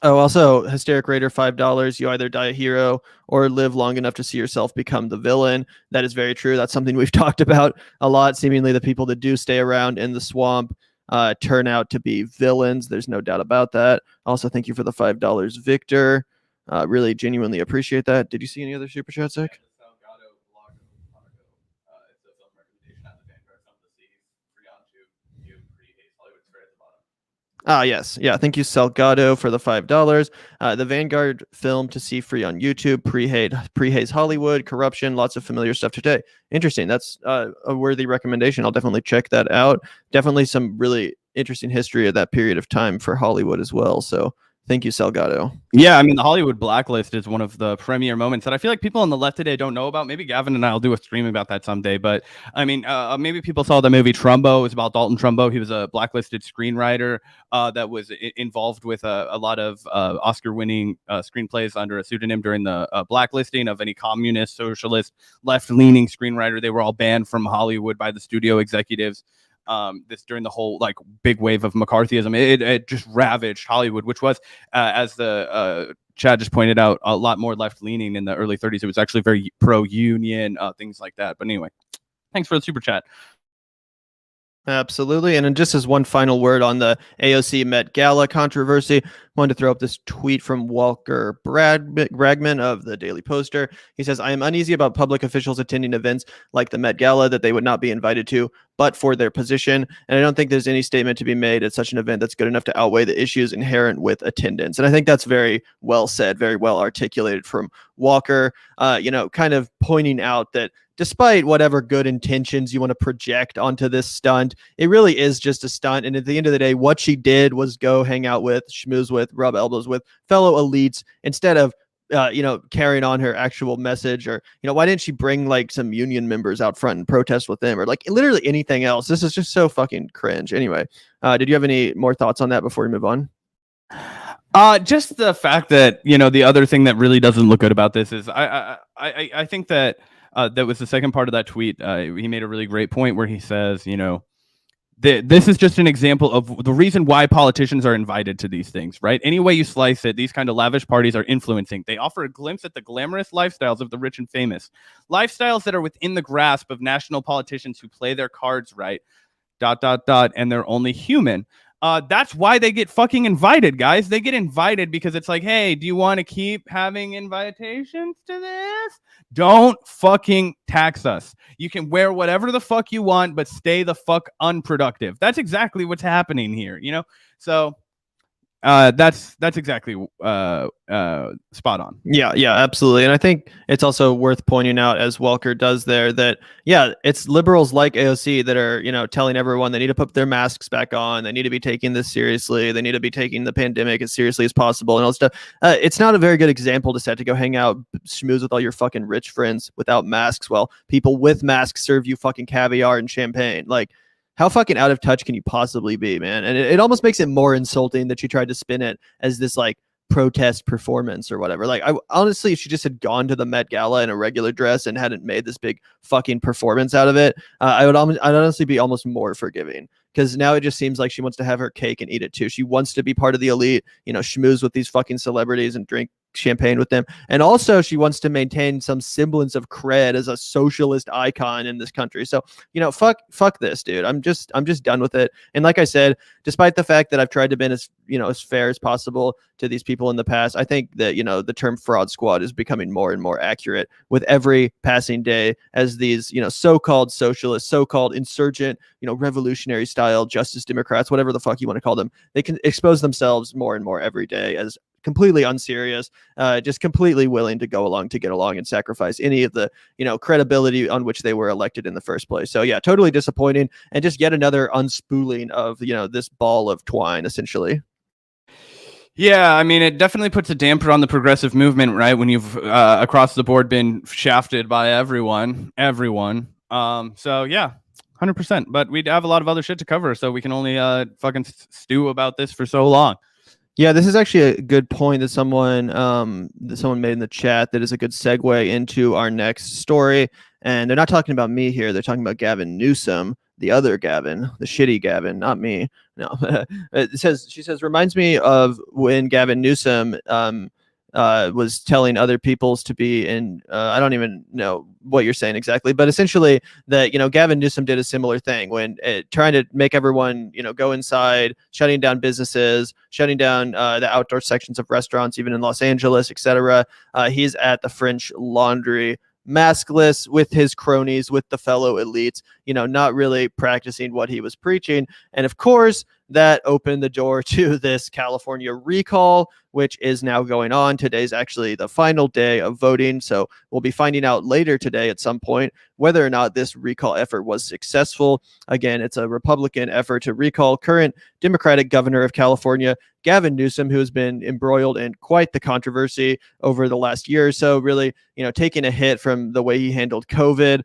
Oh, also, Hysteric Raider, $5. You either die a hero or live long enough to see yourself become the villain. That is very true. That's something we've talked about a lot. Seemingly, the people that do stay around in the swamp turn out to be villains. There's no doubt about that. Also, thank you for the $5, Victor. Really genuinely appreciate that. Did you see any other super chats, Zach? Yes. Yeah. Thank you, Salgado, for the $5. The Vanguard film to see free on YouTube. Pre-Haze Hollywood, corruption, lots of familiar stuff today. Interesting. That's a worthy recommendation. I'll definitely check that out. Definitely some really interesting history of that period of time for Hollywood as well. So thank you, Salgado. Yeah, I mean, the Hollywood blacklist is one of the premier moments that I feel like people on the left today don't know about. Maybe Gavin and I will do a stream about that someday. But I mean, maybe people saw the movie Trumbo. It was about Dalton Trumbo. He was a blacklisted screenwriter that was involved with a lot of Oscar-winning screenplays under a pseudonym during the blacklisting of any communist, socialist, left-leaning screenwriter. They were all banned from Hollywood by the studio executives. This during the whole like big wave of McCarthyism, it just ravaged Hollywood, which was, as the Chad just pointed out, a lot more left leaning in the early 30s. It was actually very pro union, things like that. But anyway, thanks for the super chat. Absolutely. And then just as one final word on the AOC Met Gala controversy, I wanted to throw up this tweet from Walker Bragman of the Daily Poster. He says, I am uneasy about public officials attending events like the Met Gala that they would not be invited to, but for their position. And I don't think there's any statement to be made at such an event that's good enough to outweigh the issues inherent with attendance. And I think that's very well said, very well articulated from Walker, kind of pointing out that despite whatever good intentions you want to project onto this stunt, it really is just a stunt. And at the end of the day, what she did was go hang out with, schmooze with, rub elbows with fellow elites instead of, carrying on her actual message. Or, why didn't she bring like some union members out front and protest with them, or like literally anything else? This is just so fucking cringe. Anyway, did you have any more thoughts on that before we move on? Just the fact that, the other thing that really doesn't look good about this is I think that that was the second part of that tweet. He made a really great point where he says, this is just an example of the reason why politicians are invited to these things, right? Any way you slice it, these kind of lavish parties are influencing. They offer a glimpse at the glamorous lifestyles of the rich and famous, lifestyles that are within the grasp of national politicians who play their cards right, ... and they're only human. That's why they get fucking invited, guys. They get invited because it's like, hey, do you want to keep having invitations to this? Don't fucking tax us. You can wear whatever the fuck you want, but stay the fuck unproductive. That's exactly what's happening here, So that's exactly spot on. Yeah, absolutely. And I think it's also worth pointing out, as Walker does there, that it's liberals like AOC that are telling everyone they need to put their masks back on, they need to be taking this seriously, they need to be taking the pandemic as seriously as possible and all that stuff. It's not a very good example to set to go hang out, schmooze with all your fucking rich friends without masks while people with masks serve you fucking caviar and champagne. Like, how fucking out of touch can you possibly be, man? And it almost makes it more insulting that she tried to spin it as this like protest performance or whatever. Like, I honestly, if she just had gone to the Met Gala in a regular dress and hadn't made this big fucking performance out of it, I'd honestly be almost more forgiving. Because now it just seems like she wants to have her cake and eat it too. She wants to be part of the elite, schmooze with these fucking celebrities and drink champagne with them. And also she wants to maintain some semblance of cred as a socialist icon in this country. So, fuck this, dude. I'm just done with it. And like I said, despite the fact that I've tried to be as fair as possible to these people in the past, I think that, the term fraud squad is becoming more and more accurate with every passing day as these, so-called socialists, so-called insurgent, revolutionary style justice Democrats, whatever the fuck you want to call them, they can expose themselves more and more every day as completely unserious, just completely willing to go along to get along and sacrifice any of the, credibility on which they were elected in the first place. So yeah, totally disappointing. And just yet another unspooling of, this ball of twine, essentially. Yeah, I mean, it definitely puts a damper on the progressive movement, right? When you've across the board been shafted by everyone. So yeah, 100%. But we have a lot of other shit to cover, so we can only fucking stew about this for so long. Yeah, this is actually a good point that someone made in the chat that is a good segue into our next story. And they're not talking about me here. They're talking about Gavin Newsom, the other Gavin, the shitty Gavin, not me. No, she says reminds me of when Gavin Newsom was telling other peoples to be in. I don't even know what you're saying exactly, but essentially that Gavin Newsom did a similar thing when trying to make everyone go inside, shutting down businesses, shutting down the outdoor sections of restaurants, even in Los Angeles, etc. He's at the French Laundry, maskless with his cronies, with the fellow elites, not really practicing what he was preaching. And of course, that opened the door to this California recall, which is now going on. Today's actually the final day of voting. So we'll be finding out later today at some point whether or not this recall effort was successful. Again, it's a Republican effort to recall current Democratic governor of California, Gavin Newsom, who has been embroiled in quite the controversy over the last year or so, really, taking a hit from the way he handled COVID.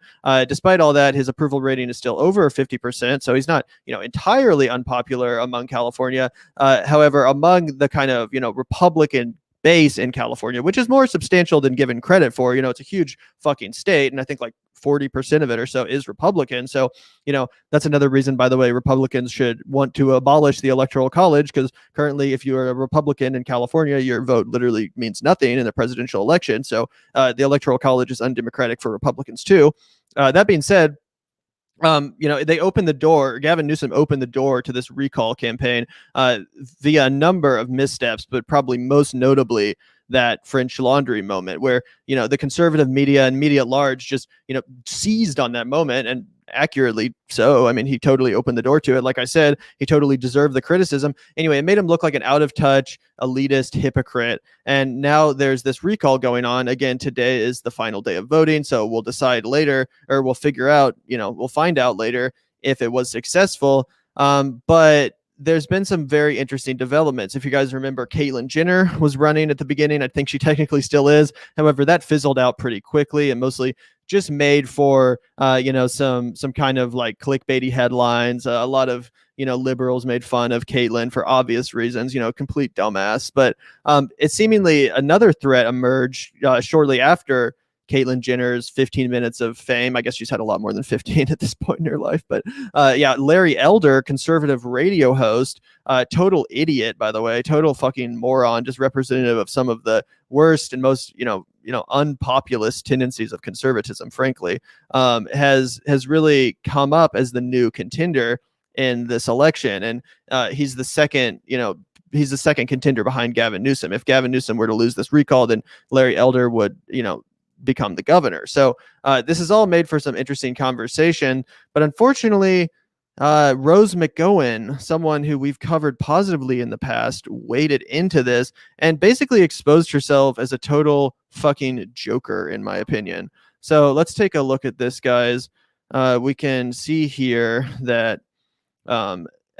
Despite all that, his approval rating is still over 50%. So he's not, entirely unpopular among California. However, among the kind of, Republican base in California, which is more substantial than given credit for, it's a huge fucking state. And I think like 40% of it or so is Republican. So, that's another reason, by the way, Republicans should want to abolish the Electoral College, because currently, if you're a Republican in California, your vote literally means nothing in the presidential election. So the Electoral College is undemocratic for Republicans too. That being said, they opened the door. Gavin Newsom opened the door to this recall campaign via a number of missteps, but probably most notably that French Laundry moment where, the conservative media and media at large just, seized on that moment, and accurately so. I mean, he totally opened the door to it. Like I said, he totally deserved the criticism. Anyway, it made him look like an out of touch, elitist hypocrite. And now there's this recall going on. Again, today is the final day of voting. So we'll decide later, or we'll figure out, we'll find out later if it was successful. But there's been some very interesting developments. If you guys remember, Caitlyn Jenner was running at the beginning. I think she technically still is. However, that fizzled out pretty quickly and mostly just made for, some kind of like clickbaity headlines. A lot of, liberals made fun of Caitlyn for obvious reasons, complete dumbass. But it seemingly another threat emerged shortly after Caitlyn Jenner's 15 minutes of fame. I guess she's had a lot more than 15 at this point in her life. But Larry Elder, conservative radio host, total idiot, by the way, total fucking moron, just representative of some of the worst and most, unpopulist tendencies of conservatism, frankly, has really come up as the new contender in this election. And he's the second, he's the second contender behind Gavin Newsom. If Gavin Newsom were to lose this recall, then Larry Elder would, become the governor. So this is all made for some interesting conversation. But unfortunately, Rose McGowan, someone who we've covered positively in the past, waded into this and basically exposed herself as a total fucking joker, in my opinion. So let's take a look at this, guys. We can see here that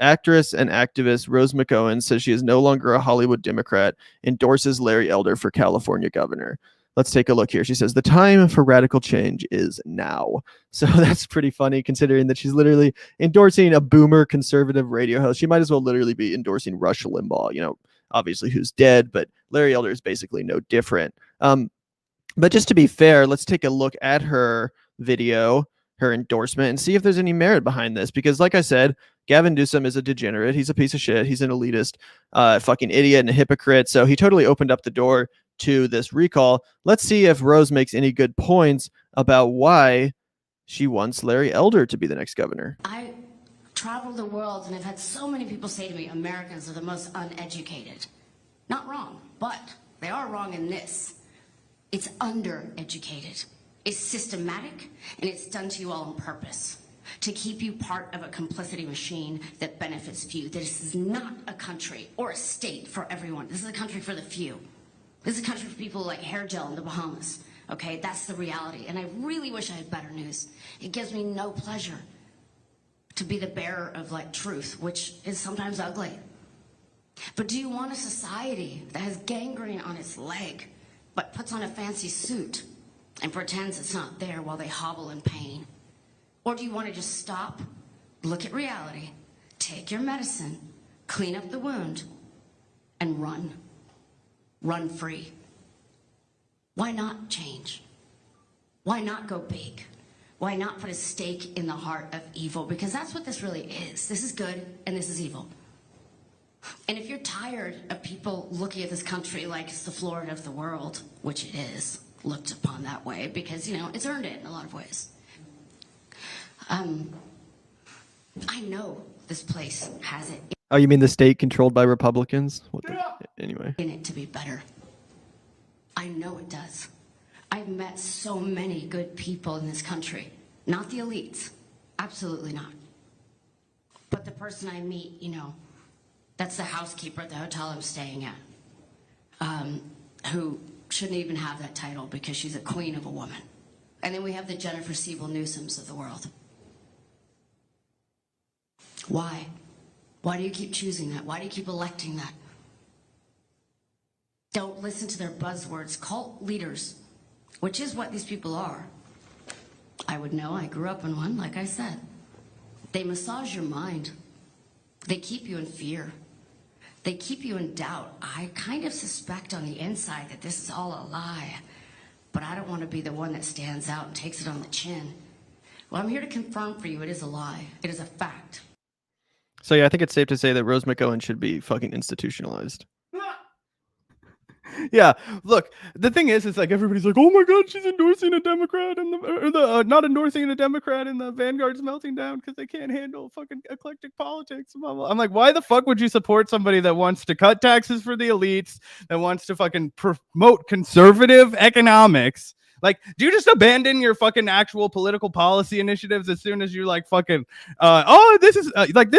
actress and activist Rose McGowan says she is no longer a Hollywood Democrat, endorses Larry Elder for California governor. Let's take a look here. She says, the time for radical change is now. So that's pretty funny considering that she's literally endorsing a boomer conservative radio host. She might as well literally be endorsing Rush Limbaugh, obviously who's dead, but Larry Elder is basically no different. But just to be fair, let's take a look at her video, her endorsement, and see if there's any merit behind this. Because like I said, Gavin Newsom is a degenerate. He's a piece of shit. He's an elitist, fucking idiot and a hypocrite. So he totally opened up the door to this recall. Let's see if Rose makes any good points about why she wants Larry Elder to be the next governor. I travel the world and I've had so many people say to me, Americans are the most uneducated. Not wrong, but they are wrong in this. It's undereducated. It's systematic, and it's done to you all on purpose to keep you part of a complicity machine that benefits few. This is not a country or a state for everyone. This is a country for the few. This is a country for people like hair gel in the Bahamas. Okay, that's the reality. And I really wish I had better news. It gives me no pleasure to be the bearer of truth, which is sometimes ugly. But do you want a society that has gangrene on its leg, but puts on a fancy suit and pretends it's not there while they hobble in pain? Or do you want to just stop, look at reality, take your medicine, clean up the wound, and run? Run free. Why not change? Why not go big? Why not put a stake in the heart of evil? Because that's what this really is. This is good and this is evil. And if you're tired of people looking at this country like it's the Florida of the world, which it is looked upon that way because, you know, it's earned it in a lot of ways. I know this place has it Oh, you mean the state controlled by Republicans? Anyway. in it to be better. I know it does. I've met so many good people in this country. Not the elites. Absolutely not. But the person I meet, you know, that's the housekeeper at the hotel I'm staying at, who shouldn't even have that title because she's a queen of a woman. And then we have the Jennifer Siebel Newsoms of the world. Why? Why do you keep choosing that? Why do you keep electing that? Don't listen to their buzzwords. Cult leaders, which is what these people are. I would know. I grew up in one, like I said. They massage your mind. They keep you in fear. They keep you in doubt. I kind of suspect on the inside that this is all a lie, but I don't want to be the one that stands out and takes it on the chin. Well, I'm here to confirm for you it is a lie. It is a fact. So yeah, I think it's safe to say that Rose McGowan should be fucking institutionalized. Yeah, look, the thing is, it's like everybody's like, oh my God, she's endorsing a Democrat and not endorsing a Democrat and the Vanguard's melting down because they can't handle fucking eclectic politics. Blah, blah. I'm like, why the fuck would you support somebody that wants to cut taxes for the elites, that wants to fucking promote conservative economics? Like, do you just abandon your fucking actual political policy initiatives as soon as you like fucking, this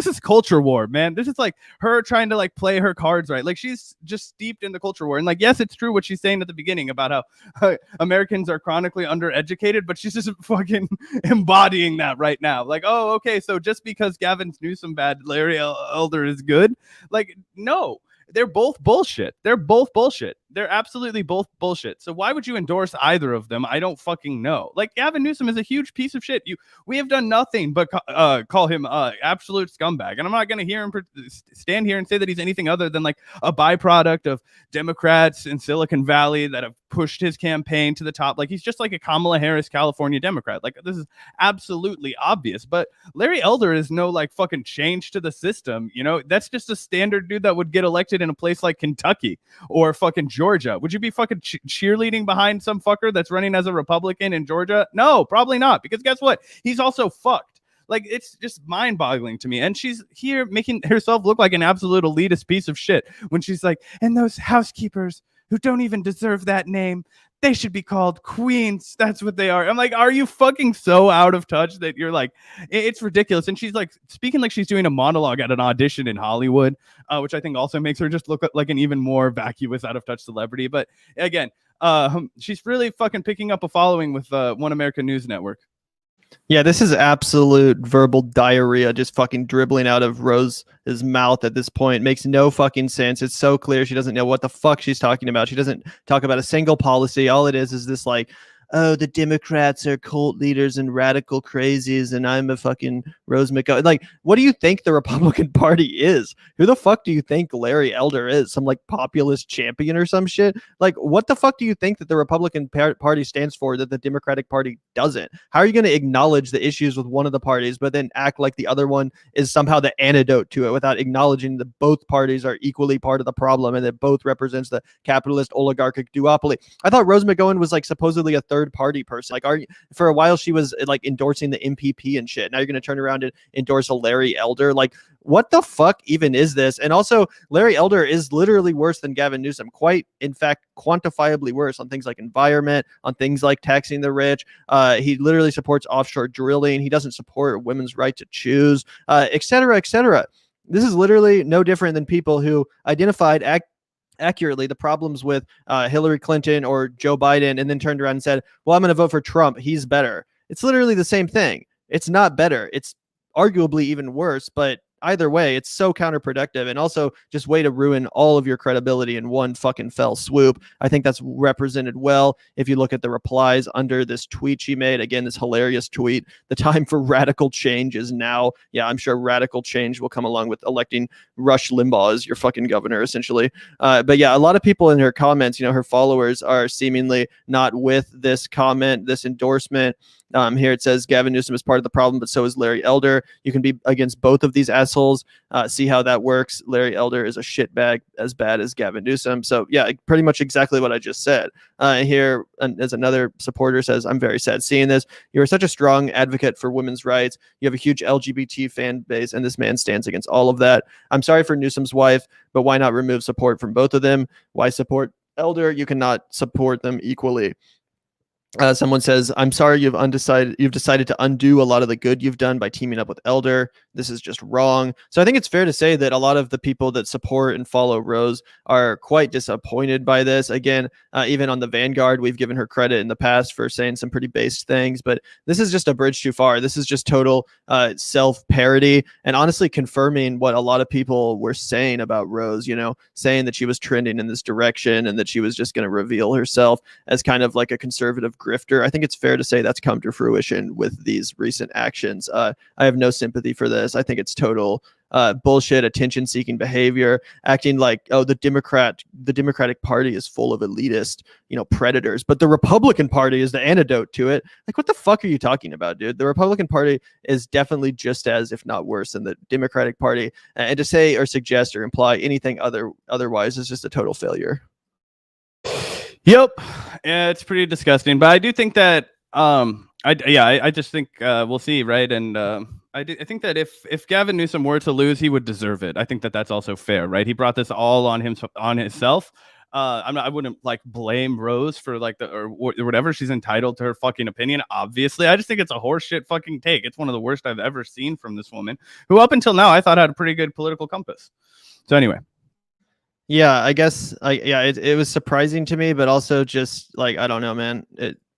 is culture war, man. This is like her trying to like play her cards right. Like she's just steeped in the culture war. And like, yes, it's true what she's saying at the beginning about how Americans are chronically undereducated, but she's just fucking embodying that right now. Like, oh, okay. So just because Gavin's Newsom bad, Larry Elder is good. Like, no. They're both bullshit. They're both bullshit. They're absolutely both bullshit. So why would you endorse either of them? I don't fucking know. Like Gavin Newsom is a huge piece of shit. We have done nothing but call him absolute scumbag. And I'm not going to hear him stand here and say that he's anything other than like a byproduct of Democrats in Silicon Valley that have pushed his campaign to the top. Like he's just like a Kamala Harris California Democrat. Like this is absolutely obvious. But Larry Elder is no like fucking change to the system. You know, that's just a standard dude that would get elected in a place like Kentucky or fucking Georgia. Would you be fucking cheerleading behind some fucker that's running as a Republican in Georgia? No, probably not. Because guess what? He's also fucked. Like, it's just mind-boggling to me. And she's here making herself look like an absolute elitist piece of shit when she's like, and those housekeepers who don't even deserve that name, they should be called queens. That's what they are. I'm like, are you fucking so out of touch that you're like, it's ridiculous. And she's like speaking like she's doing a monologue at an audition in Hollywood, which I think also makes her just look like an even more vacuous, out of touch celebrity. But again, she's really fucking picking up a following with One American News Network. Yeah, this is absolute verbal diarrhea, just fucking dribbling out of Rose's mouth at this point. Makes no fucking sense. It's so clear she doesn't know what the fuck she's talking about. She doesn't talk about a single policy. All it is this like, oh, the Democrats are cult leaders and radical crazies, and I'm a fucking Rose McGowan. Like, what do you think the Republican Party is? Who the fuck do you think Larry Elder is? Some like populist champion or some shit? Like, what the fuck do you think that the Republican Party stands for that the Democratic Party doesn't? How are you going to acknowledge the issues with one of the parties, but then act like the other one is somehow the antidote to it without acknowledging that both parties are equally part of the problem and that both represents the capitalist oligarchic duopoly? I thought Rose McGowan was like supposedly a third party person. Like, for a while she was like endorsing the MPP and shit. Now you're going to turn around and endorse a Larry Elder. Like, what the fuck even is this? And also, Larry Elder is literally worse than Gavin Newsom. Quite, in fact, quantifiably worse on things like environment, on things like taxing the rich. He literally supports offshore drilling. He doesn't support women's right to choose, et cetera, et cetera. This is literally no different than people who identified accurately the problems with Hillary Clinton or Joe Biden and then turned around and said, well, I'm going to vote for Trump. He's better. It's literally the same thing. It's not better. It's arguably even worse, but either way, it's so counterproductive and also just way to ruin all of your credibility in one fucking fell swoop. I think that's represented well if you look at the replies under this tweet she made. Again, this hilarious tweet. The time for radical change is now. Yeah, I'm sure radical change will come along with electing Rush Limbaugh as your fucking governor, essentially. But yeah, a lot of people in her comments, her followers are seemingly not with this comment, this endorsement. Here it says Gavin Newsom is part of the problem, but so is Larry Elder. You can be against both of these assholes. See how that works. Larry Elder is a shitbag as bad as Gavin Newsom. So yeah, pretty much exactly what I just said. Here, as another supporter says, I'm very sad seeing this. You are such a strong advocate for women's rights. You have a huge LGBT fan base, and this man stands against all of that. I'm sorry for Newsom's wife, but why not remove support from both of them? Why support Elder? You cannot support them equally. Someone says, I'm sorry you've decided to undo a lot of the good you've done by teaming up with Elder. This is just wrong. So I think it's fair to say that a lot of the people that support and follow Rose are quite disappointed by this. Again, even on the Vanguard, we've given her credit in the past for saying some pretty based things, but this is just a bridge too far. This is just total self-parody and honestly confirming what a lot of people were saying about Rose, saying that she was trending in this direction and that she was just going to reveal herself as kind of like a conservative grifter. I think it's fair to say that's come to fruition with these recent actions. I have no sympathy for this. I think it's total bullshit, attention-seeking behavior, acting like, oh, the Democratic Party is full of elitist, predators, but the Republican Party is the antidote to it. Like, what the fuck are you talking about, dude? The Republican Party is definitely just as, if not worse, than the Democratic Party, and to say or suggest or imply anything otherwise is just a total failure. Yep, yeah, it's pretty disgusting. But I do think that I just think we'll see, right? And I think that if Gavin Newsom were to lose, he would deserve it. I think that that's also fair, right? He brought this all on himself. I wouldn't blame Rose for or whatever. She's entitled to her fucking opinion. Obviously, I just think it's a horseshit fucking take. It's one of the worst I've ever seen from this woman, who up until now I thought had a pretty good political compass. So anyway. Yeah, I guess it was surprising to me, but also just I don't know, man.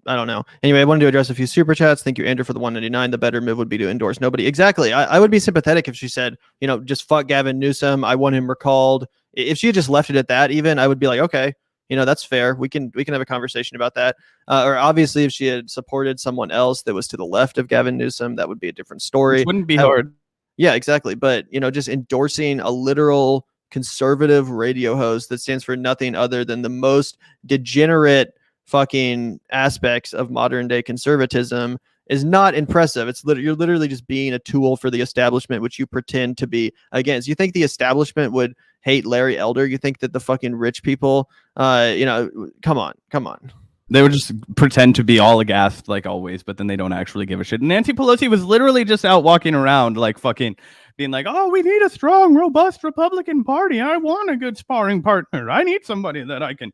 I don't know. Anyway, I wanted to address a few super chats. Thank you, Andrew, for the 199. The better move would be to endorse nobody. Exactly. I would be sympathetic if she said, just fuck Gavin Newsom. I want him recalled. If she had just left it at that, even I would be like, okay, that's fair. We can have a conversation about that. Or obviously, if she had supported someone else that was to the left of Gavin Newsom, that would be a different story. Which wouldn't be hard. Yeah, exactly. But just endorsing a literal conservative radio host that stands for nothing other than the most degenerate fucking aspects of modern day conservatism is not impressive. You're literally just being a tool for the establishment, which you pretend to be against. You think the establishment would hate Larry Elder? You think that the fucking rich people, come on. They would just pretend to be all aghast like always, but then they don't actually give a shit. And Nancy Pelosi was literally just out walking around fucking being like, oh, we need a strong, robust Republican Party. I want a good sparring partner. I need somebody that I can,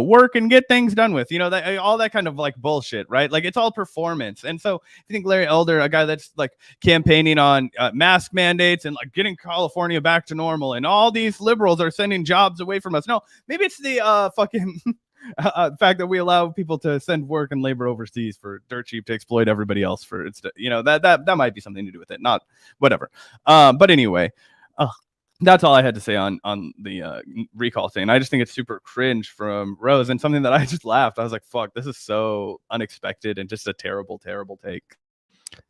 work and get things done with. All that kind of bullshit, right? It's all performance. And so I think Larry Elder, a guy that's campaigning on mask mandates and getting California back to normal, and all these liberals are sending jobs away from us. No, maybe it's the fucking fact that we allow people to send work and labor overseas for dirt cheap to exploit everybody else for it's that might be something to do with it, not whatever. But anyway, that's all I had to say on the recall thing. I just think it's super cringe from Rose, and something that I just laughed. I was like, fuck, this is so unexpected and just a terrible take.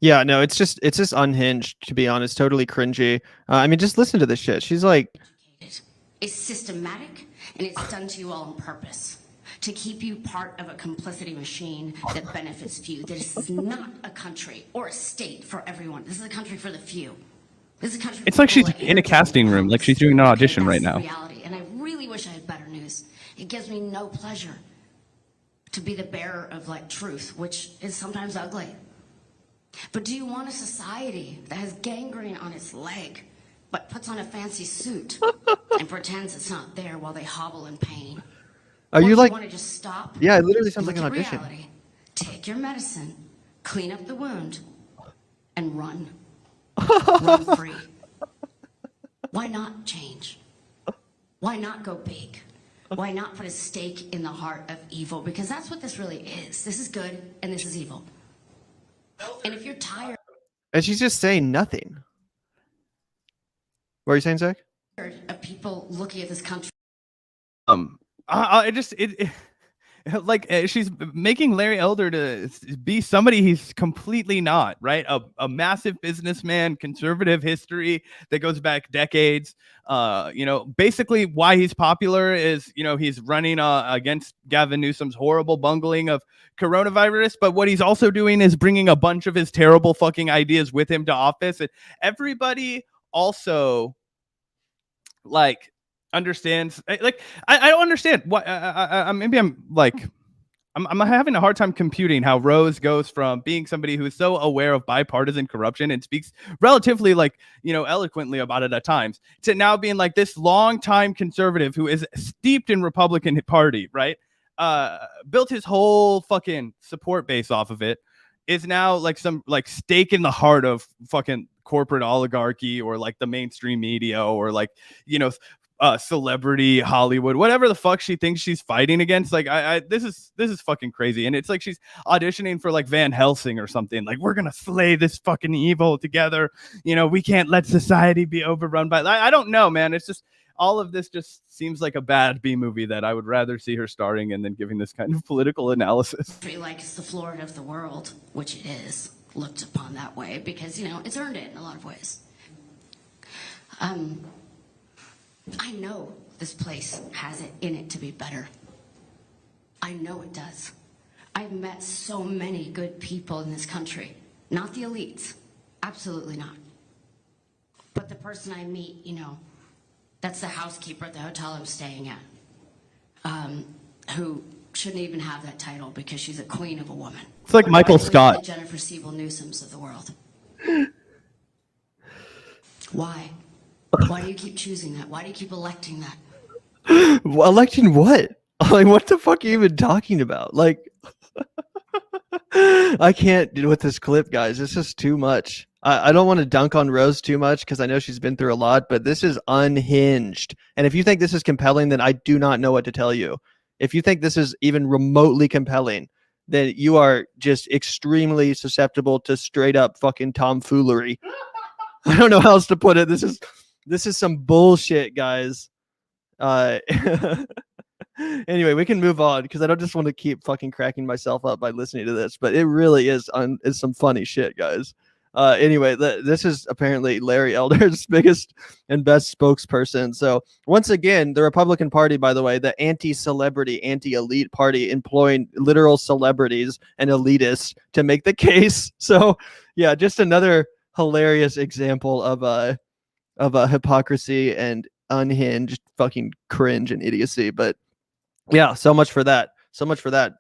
Yeah, no, it's just unhinged, to be honest. Totally cringy. I mean, just listen to this shit. She's like, it's systematic, and it's done to you all on purpose to keep you part of a complicity machine that benefits few. This is not a country or a state for everyone. This is a country for the few. This is a country. It's like she's in a casting room, like she's doing an audition right now. Reality, and I really wish I had better news. It gives me no pleasure to be the bearer of truth, which is sometimes ugly. But do you want a society that has gangrene on its leg, but puts on a fancy suit and pretends it's not there while they hobble in pain? Are you want to just stop? Yeah, it literally sounds like an audition. Reality, take your medicine, clean up the wound, and run. Run free. Why not change? Why not go big? Why not put a stake in the heart of evil? Because that's what this really is. This is good and this is evil. And if you're tired... And she's just saying nothing. What are you saying, Zach? Of people looking at this country... It like she's making Larry Elder to be somebody he's completely not, right? A massive businessman, conservative history that goes back decades. Basically why he's popular is, he's running against Gavin Newsom's horrible bungling of coronavirus, but what he's also doing is bringing a bunch of his terrible fucking ideas with him to office, and everybody also like understands. Like I don't understand why. Maybe I'm having a hard time computing how Rose goes from being somebody who is so aware of bipartisan corruption and speaks relatively eloquently about it at times, to now being like this longtime conservative who is steeped in Republican Party, right? Built his whole fucking support base off of it, is now like some like stake in the heart of fucking corporate oligarchy, or like the mainstream media, or like, celebrity Hollywood, whatever the fuck she thinks she's fighting against. Like this is fucking crazy. And it's like she's auditioning for like Van Helsing or something. Like, we're gonna slay this fucking evil together. We can't let society be overrun by. I don't know, man. It's just all of this just seems like a bad B movie that I would rather see her starring in than giving this kind of political analysis. Like it's the Florida of the world, which it is looked upon that way because it's earned it in a lot of ways. I know this place has it in it to be better. I know it does. I've met so many good people in this country. Not the elites. Absolutely not. But the person I meet, that's the housekeeper at the hotel I'm staying at, who shouldn't even have that title because she's a queen of a woman. It's like Michael Scott. The Jennifer Siebel Newsoms of the world. Why? Why do you keep choosing that? Why do you keep electing that? Electing what? Like, what the fuck are you even talking about? Like, I can't deal with this clip, guys. It's just too much. I don't want to dunk on Rose too much because I know she's been through a lot, but this is unhinged. And if you think this is compelling, then I do not know what to tell you. If you think this is even remotely compelling, then you are just extremely susceptible to straight up fucking tomfoolery. I don't know how else to put it. This is some bullshit, guys. Anyway, we can move on because I don't just want to keep fucking cracking myself up by listening to this, but it really is some funny shit, guys. Anyway, this is apparently Larry Elder's biggest and best spokesperson. So once again, the Republican Party, by the way, the anti-celebrity, anti-elite party, employing literal celebrities and elitists to make the case. So yeah, just another hilarious example of hypocrisy and unhinged fucking cringe and idiocy. But yeah, so much for that.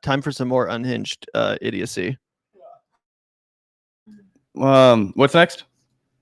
Time for some more unhinged idiocy. What's next?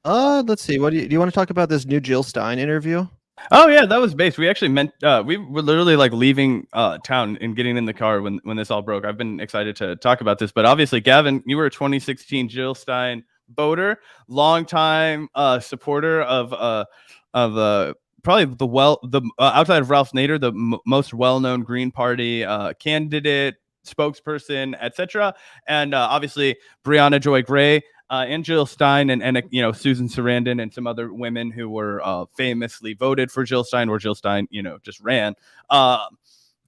Let's see. Do you want to talk about this new Jill Stein interview? Oh yeah, that was based. We actually we were literally like leaving town and getting in the car when this all broke. I've been excited to talk about this, but obviously, Gavin, you were a 2016 Jill Stein voter, longtime supporter of probably the outside of Ralph Nader, the most well-known Green Party candidate, spokesperson, etc. And obviously Breonna Joy Gray and Jill Stein and Susan Sarandon and some other women who were famously voted for Jill Stein, or Jill Stein just ran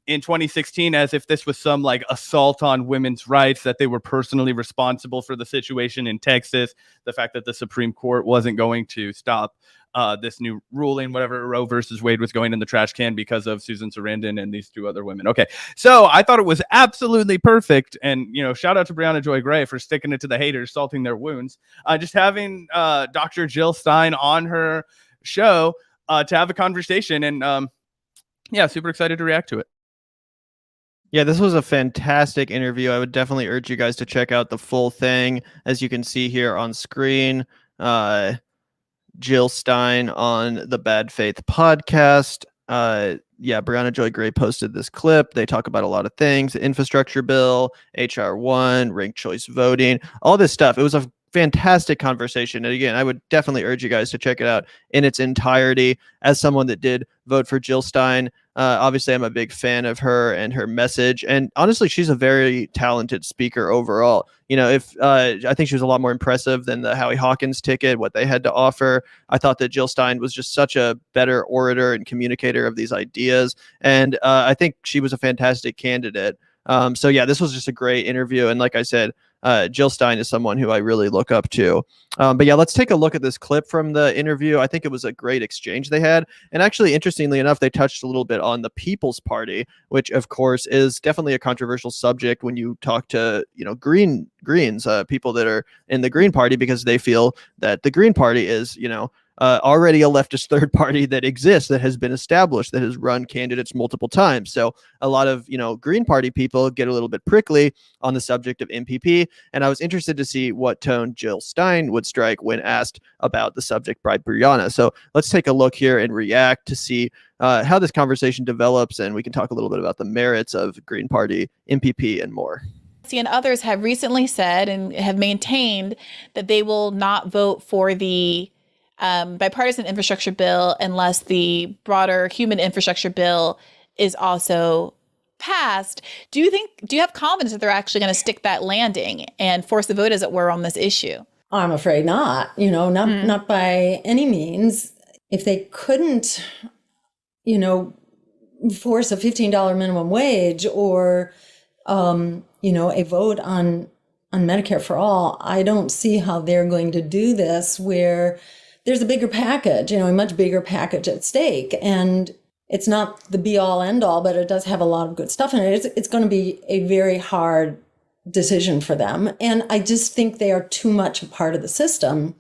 in 2016, as if this was some like assault on women's rights, that they were personally responsible for the situation in Texas, the fact that the Supreme Court wasn't going to stop this new ruling, whatever, Roe versus Wade, was going in the trash can because of Susan Sarandon and these two other women. Okay, so I thought it was absolutely perfect, and shout out to Breonna Joy Gray for sticking it to the haters, salting their wounds. Just having Dr. Jill Stein on her show to have a conversation, and yeah, super excited to react to it. Yeah, this was a fantastic interview. I would definitely urge you guys to check out the full thing. As you can see here on screen, Jill Stein on the Bad Faith podcast. Yeah, Breonna Joy Gray posted this clip. They talk about a lot of things: the infrastructure bill, HR 1, ranked choice voting, all this stuff. It was a fantastic conversation. And again, I would definitely urge you guys to check it out in its entirety. As someone that did vote for Jill Stein, obviously I'm a big fan of her and her message. And honestly, she's a very talented speaker overall. If I think she was a lot more impressive than the Howie Hawkins ticket, what they had to offer. I thought that Jill Stein was just such a better orator and communicator of these ideas. And I think she was a fantastic candidate. So yeah, this was just a great interview. And like I said, Jill Stein is someone who I really look up to. But yeah, let's take a look at this clip from the interview. I think it was a great exchange they had. And actually, interestingly enough, they touched a little bit on the People's Party, which of course is definitely a controversial subject when you talk to, Greens, people that are in the Green Party, because they feel that the Green Party is, already a leftist third party that exists, that has been established, that has run candidates multiple times. So a lot of, Green Party people get a little bit prickly on the subject of MPP. And I was interested to see what tone Jill Stein would strike when asked about the subject by Brianna. So let's take a look here and react to see how this conversation develops. And we can talk a little bit about the merits of Green Party, MPP, and more. And others have recently said and have maintained that they will not vote for the bipartisan infrastructure bill unless the broader human infrastructure bill is also passed. Do you have confidence that they're actually going to stick that landing and force the vote, as it were, on this issue? I'm afraid not, not by any means. If they couldn't, force a $15 minimum wage or, a vote on Medicare for all, I don't see how they're going to do this where there's a bigger package, a much bigger package at stake. And it's not the be all end all, but it does have a lot of good stuff in it. It's going to be a very hard decision for them. And I just think they are too much a part of the system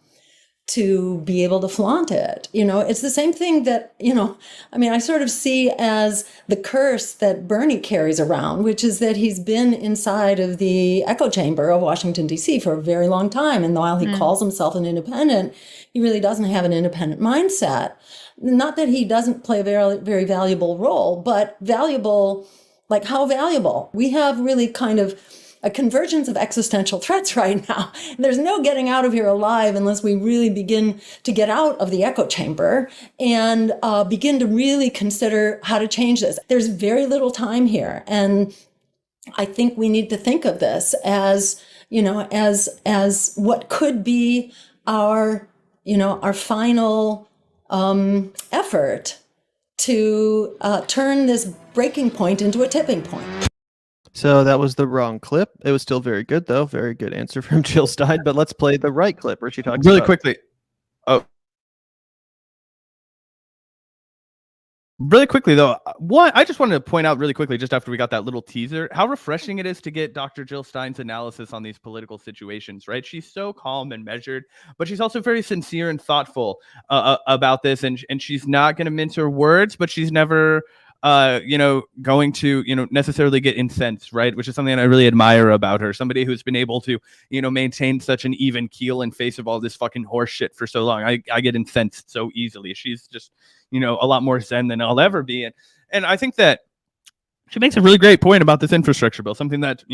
to be able to flaunt it. It's the same thing that, I sort of see as the curse that Bernie carries around, which is that he's been inside of the echo chamber of Washington, D.C. for a very long time. And while he calls himself an independent, he really doesn't have an independent mindset. Not that he doesn't play a very, very valuable role, but valuable, like how valuable? We have really kind of a convergence of existential threats right now. There's no getting out of here alive unless we really begin to get out of the echo chamber and begin to really consider how to change this. There's very little time here. And I think we need to think of this as, as what could be our final effort to turn this breaking point into a tipping point. So that was the wrong clip. It was still very good, though. Very good answer from Jill Stein. But let's play the right clip where she talks really about quickly. Oh, really quickly, though. I just wanted to point out really quickly, just after we got that little teaser, how refreshing it is to get Dr. Jill Stein's analysis on these political situations, right? She's so calm and measured, but she's also very sincere and thoughtful about this. And she's not going to mince her words, but she's never going to, necessarily get incensed, right? Which is something I really admire about her. Somebody who's been able to, maintain such an even keel in face of all this fucking horse shit for so long. I get incensed so easily. She's just, a lot more zen than I'll ever be. And I think that she makes a really great point about this infrastructure bill, something that,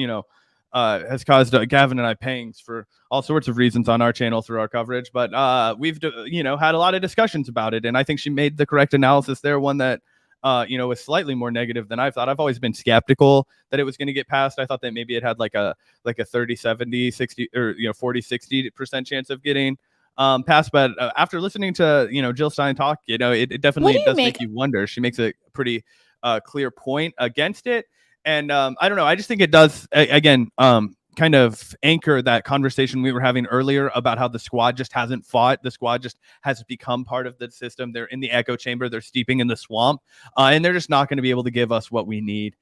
has caused Gavin and I pangs for all sorts of reasons on our channel through our coverage. But we've, had a lot of discussions about it. And I think she made the correct analysis there, one that, was slightly more negative than I thought. I've always been skeptical that it was going to get passed. I thought that maybe it had like a 30, 70, 60, or 40, 60% chance of getting passed. But after listening to, Jill Stein talk, it definitely does make you wonder. She makes a pretty clear point against it. And I don't know. I just think it does, again, kind of anchor that conversation we were having earlier about how the squad just hasn't fought. The squad just has become part of the system. They're in the echo chamber. They're steeping in the swamp, and they're just not going to be able to give us what we need,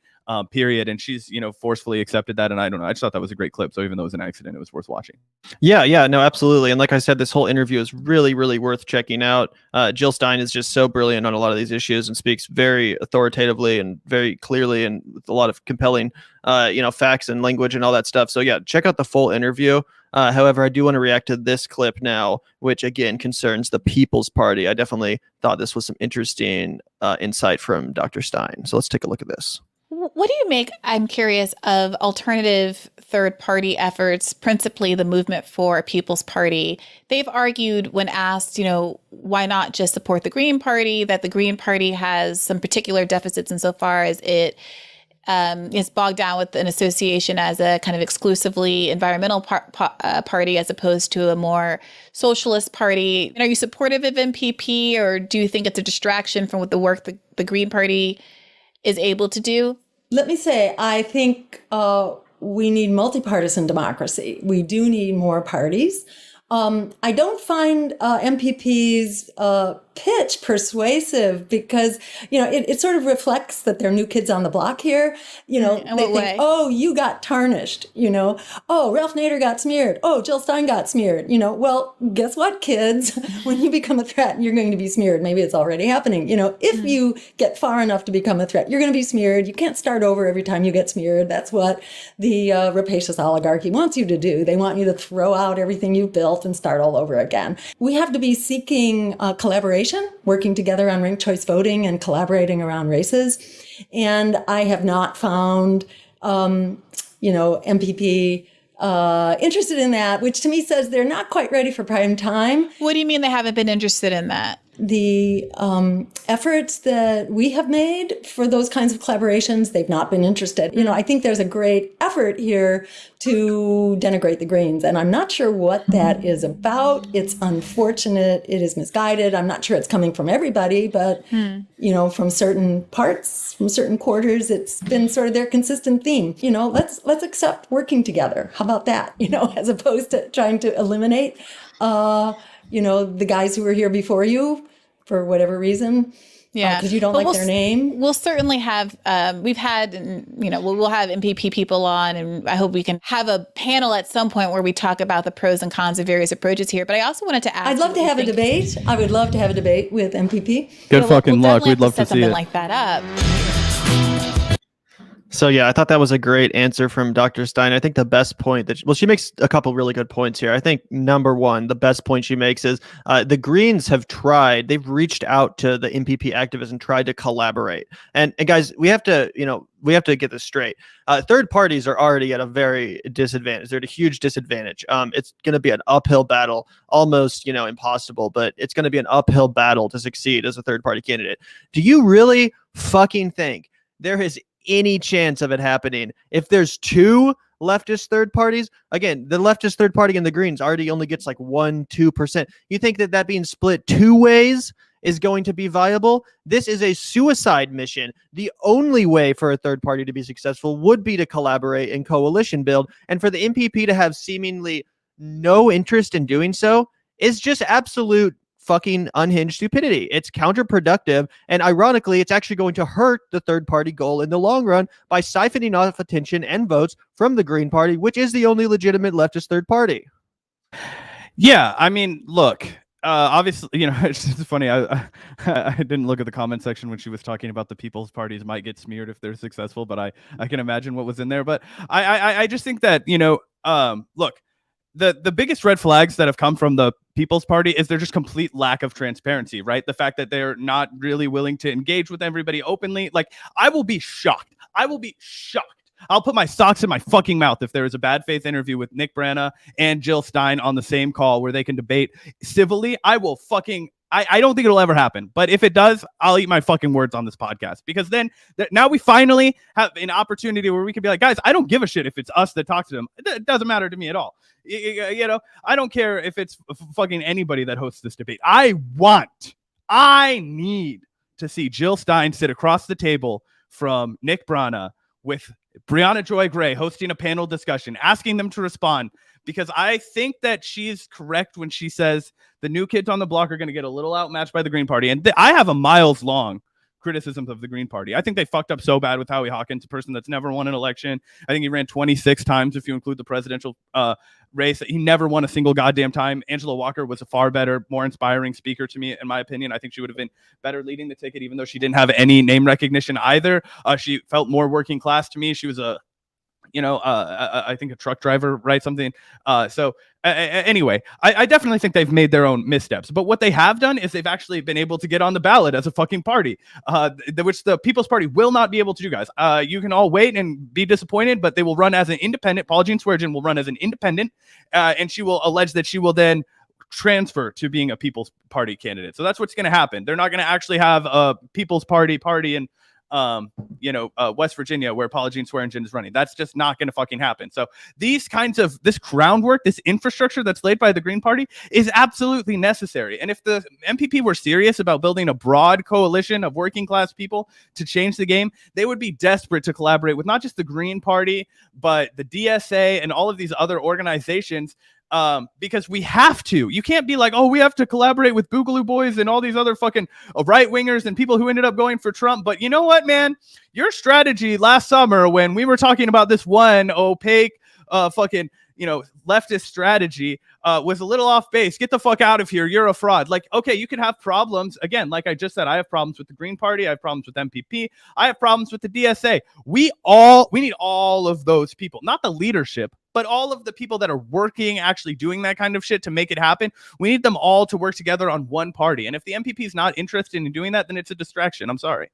period. And she's, forcefully accepted that. And I don't know. I just thought that was a great clip. So even though it was an accident, it was worth watching. Yeah, no, absolutely. And like I said, this whole interview is really, really worth checking out. Jill Stein is just so brilliant on a lot of these issues and speaks very authoritatively and very clearly and with a lot of compelling, facts and language and all that stuff. So yeah, check out the full interview. However, I do want to react to this clip now, which again concerns the People's Party. I definitely thought this was some interesting insight from Dr. Stein. So let's take a look at this. What do you make, I'm curious, of alternative third-party efforts, principally the Movement for a People's Party? They've argued when asked, why not just support the Green Party, that the Green Party has some particular deficits insofar as it is bogged down with an association as a kind of exclusively environmental party as opposed to a more socialist party. Are you supportive of MPP, or do you think it's a distraction from what the work the Green Party is able to do? Let me say, I think we need multi-partisan democracy. We do need more parties. I don't find MPP's pitch persuasive because, it sort of reflects that they're new kids on the block here. In They what think, way? oh, you got tarnished, oh, Ralph Nader got smeared. Oh, Jill Stein got smeared. Well, guess what, kids? When you become a threat, you're going to be smeared. Maybe it's already happening. If you get far enough to become a threat, you're going to be smeared. You can't start over every time you get smeared. That's what the rapacious oligarchy wants you to do. They want you to throw out everything you've built and start all over again. We have to be seeking collaboration, working together on ranked choice voting and collaborating around races. And I have not found, MPP interested in that, which to me says they're not quite ready for prime time. What do you mean they haven't been interested in that? The efforts that we have made for those kinds of collaborations, they've not been interested. I think there's a great effort here to denigrate the Greens, and I'm not sure what that is about. It's unfortunate. It is misguided. I'm not sure it's coming from everybody, but, from certain parts, from certain quarters, it's been sort of their consistent theme. Let's accept working together. How about that? As opposed to trying to eliminate, the guys who were here before you for whatever reason. Yeah, because you don't But like their name. We'll certainly have. We've had, we'll have MPP people on, and I hope we can have a panel at some point where we talk about the pros and cons of various approaches here. But I also wanted to ask. I'd love to have a debate. I would love to have a debate with MPP. Good fucking luck. We'd love to set see something it. like that up. So yeah, I thought that was a great answer from Dr. Stein. I think the best point she makes a couple really good points here. I think number one, the best point she makes is the Greens have tried, they've reached out to the MPP activists and tried to collaborate. And guys, we have to get this straight. Third parties are already at a very disadvantage. They're at a huge disadvantage. It's going to be an uphill battle, almost, impossible, but it's going to be an uphill battle to succeed as a third party candidate. Do you really fucking think there is any chance of it happening if there's two leftist third parties? Again, the leftist third party and the Greens already only gets like 1-2%. You think that being split two ways is going to be viable? This is a suicide mission. The only way for a third party to be successful would be to collaborate and coalition build, and for the MPP to have seemingly no interest in doing so is just absolute fucking unhinged stupidity. It's counterproductive, and ironically, it's actually going to hurt the third party goal in the long run by siphoning off attention and votes from the Green Party, which is the only legitimate leftist third party. Yeah, I mean, look, obviously, it's just funny. I didn't look at the comment section when she was talking about the People's Parties might get smeared if they're successful, but I can imagine what was in there. But I just think that, look, the biggest red flags that have come from the People's Party is their just complete lack of transparency, right? The fact that they're not really willing to engage with everybody openly. Like, I will be shocked. I'll put my socks in my fucking mouth if there is a bad faith interview with Nick Branagh and Jill Stein on the same call where they can debate civilly. I don't think it'll ever happen. But if it does, I'll eat my fucking words on this podcast, because then now we finally have an opportunity where we can be like, guys, I don't give a shit if it's us that talk to them. It doesn't matter to me at all. I don't care if it's fucking anybody that hosts this debate. I need to see Jill Stein sit across the table from Nick Branagh with Brianna Joy Gray hosting a panel discussion, asking them to respond, because I think that she's correct when she says the new kids on the block are going to get a little outmatched by the Green Party. And I have a miles long criticisms of the Green Party. I think they fucked up so bad with Howie Hawkins, a person that's never won an election. I think he ran 26 times if you include the presidential race. He never won a single goddamn time. Angela Walker was a far better, more inspiring speaker to me, in my opinion. I think she would have been better leading the ticket, even though she didn't have any name recognition either. She felt more working class to me. She was I think a truck driver, right? Something. Anyway, I definitely think they've made their own missteps. But what they have done is they've actually been able to get on the ballot as a fucking party, which the People's Party will not be able to do, guys. You can all wait and be disappointed, but they will run as an independent. Paula Jean Swearengin will run as an independent, and she will allege that she will then transfer to being a People's Party candidate. So that's what's going to happen. They're not going to actually have a People's Party and West Virginia, where Paula Jean Swearengin is running. That's just not going to fucking happen. So these kinds of this groundwork, this infrastructure that's laid by the Green Party is absolutely necessary. And if the MPP were serious about building a broad coalition of working class people to change the game, they would be desperate to collaborate with not just the Green Party, but the DSA and all of these other organizations. Because we have to. You can't be like, oh, we have to collaborate with Boogaloo Boys and all these other fucking right wingers and people who ended up going for Trump. But you know what, man? Your strategy last summer when we were talking about this one opaque leftist strategy was a little off base. Get the fuck out of here. You're a fraud. Like, okay, you can have problems. Again, like I just said, I have problems with the Green Party. I have problems with MPP. I have problems with the DSA. We need all of those people, not the leadership, but all of the people that are working, actually doing that kind of shit to make it happen. We need them all to work together on one party. And if the MPP is not interested in doing that, then it's a distraction. I'm sorry.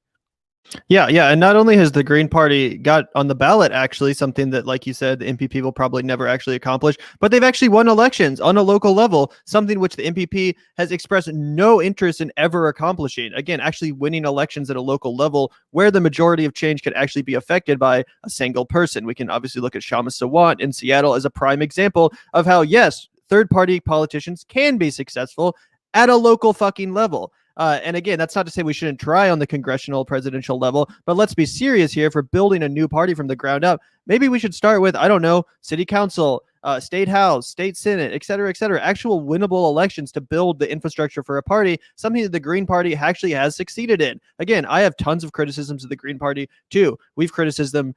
Yeah. And not only has the Green Party got on the ballot, actually, something that, like you said, the MPP will probably never actually accomplish, but they've actually won elections on a local level, something which the MPP has expressed no interest in ever accomplishing. Again, actually winning elections at a local level where the majority of change could actually be affected by a single person. We can obviously look at Shama Sawant in Seattle as a prime example of how, yes, third-party politicians can be successful at a local fucking level. And again, that's not to say we shouldn't try on the congressional presidential level, but let's be serious here. For building a new party from the ground up, maybe we should start with, I don't know, city council, state house, state senate, et cetera, actual winnable elections to build the infrastructure for a party, something that the Green Party actually has succeeded in. Again, I have tons of criticisms of the Green Party too. We've criticized them,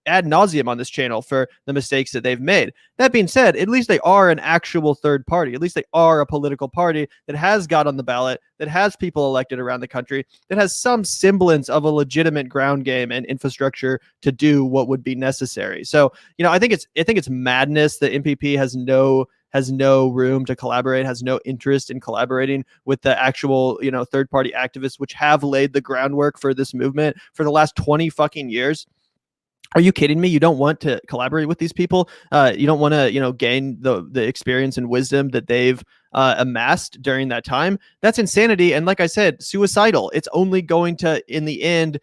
ad nauseum on this channel for the mistakes that they've made. That being said, at least they are an actual third party. At least they are a political party that has got on the ballot, that has people elected around the country, that has some semblance of a legitimate ground game and infrastructure to do what would be necessary. So, I think it's madness that MPP has no room to collaborate, has no interest in collaborating with the actual, third-party activists, which have laid the groundwork for this movement for the last 20 fucking years. Are you kidding me? You don't want to collaborate with these people? You don't want to, gain the experience and wisdom that they've amassed during that time? That's insanity. And like I said, suicidal. It's only going to, in the end,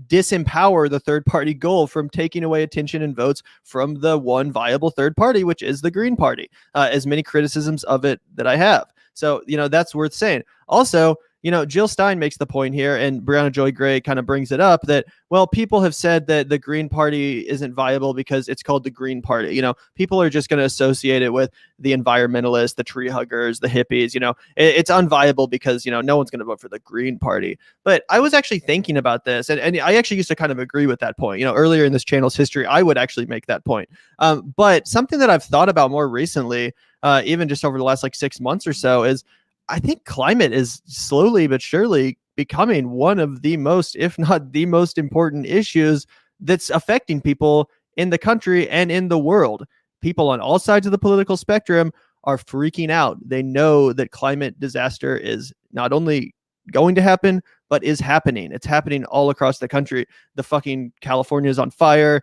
disempower the third party goal from taking away attention and votes from the one viable third party, which is the Green Party, as many criticisms of it that I have. So, that's worth saying. Also, Jill Stein makes the point here, and Brianna Joy Gray kind of brings it up that, well, people have said that the Green Party isn't viable because it's called the Green Party. People are just going to associate it with the environmentalists, the tree huggers, the hippies. It's unviable because, no one's going to vote for the Green Party. But I was actually thinking about this, and I actually used to kind of agree with that point. Earlier in this channel's history, I would actually make that point. But something that I've thought about more recently, even just over the last 6 months or so, is I think climate is slowly but surely becoming one of the most, if not the most important issues that's affecting people in the country and in the world. People on all sides of the political spectrum are freaking out. They know that climate disaster is not only going to happen, but is happening. It's happening all across the country. The fucking California is on fire.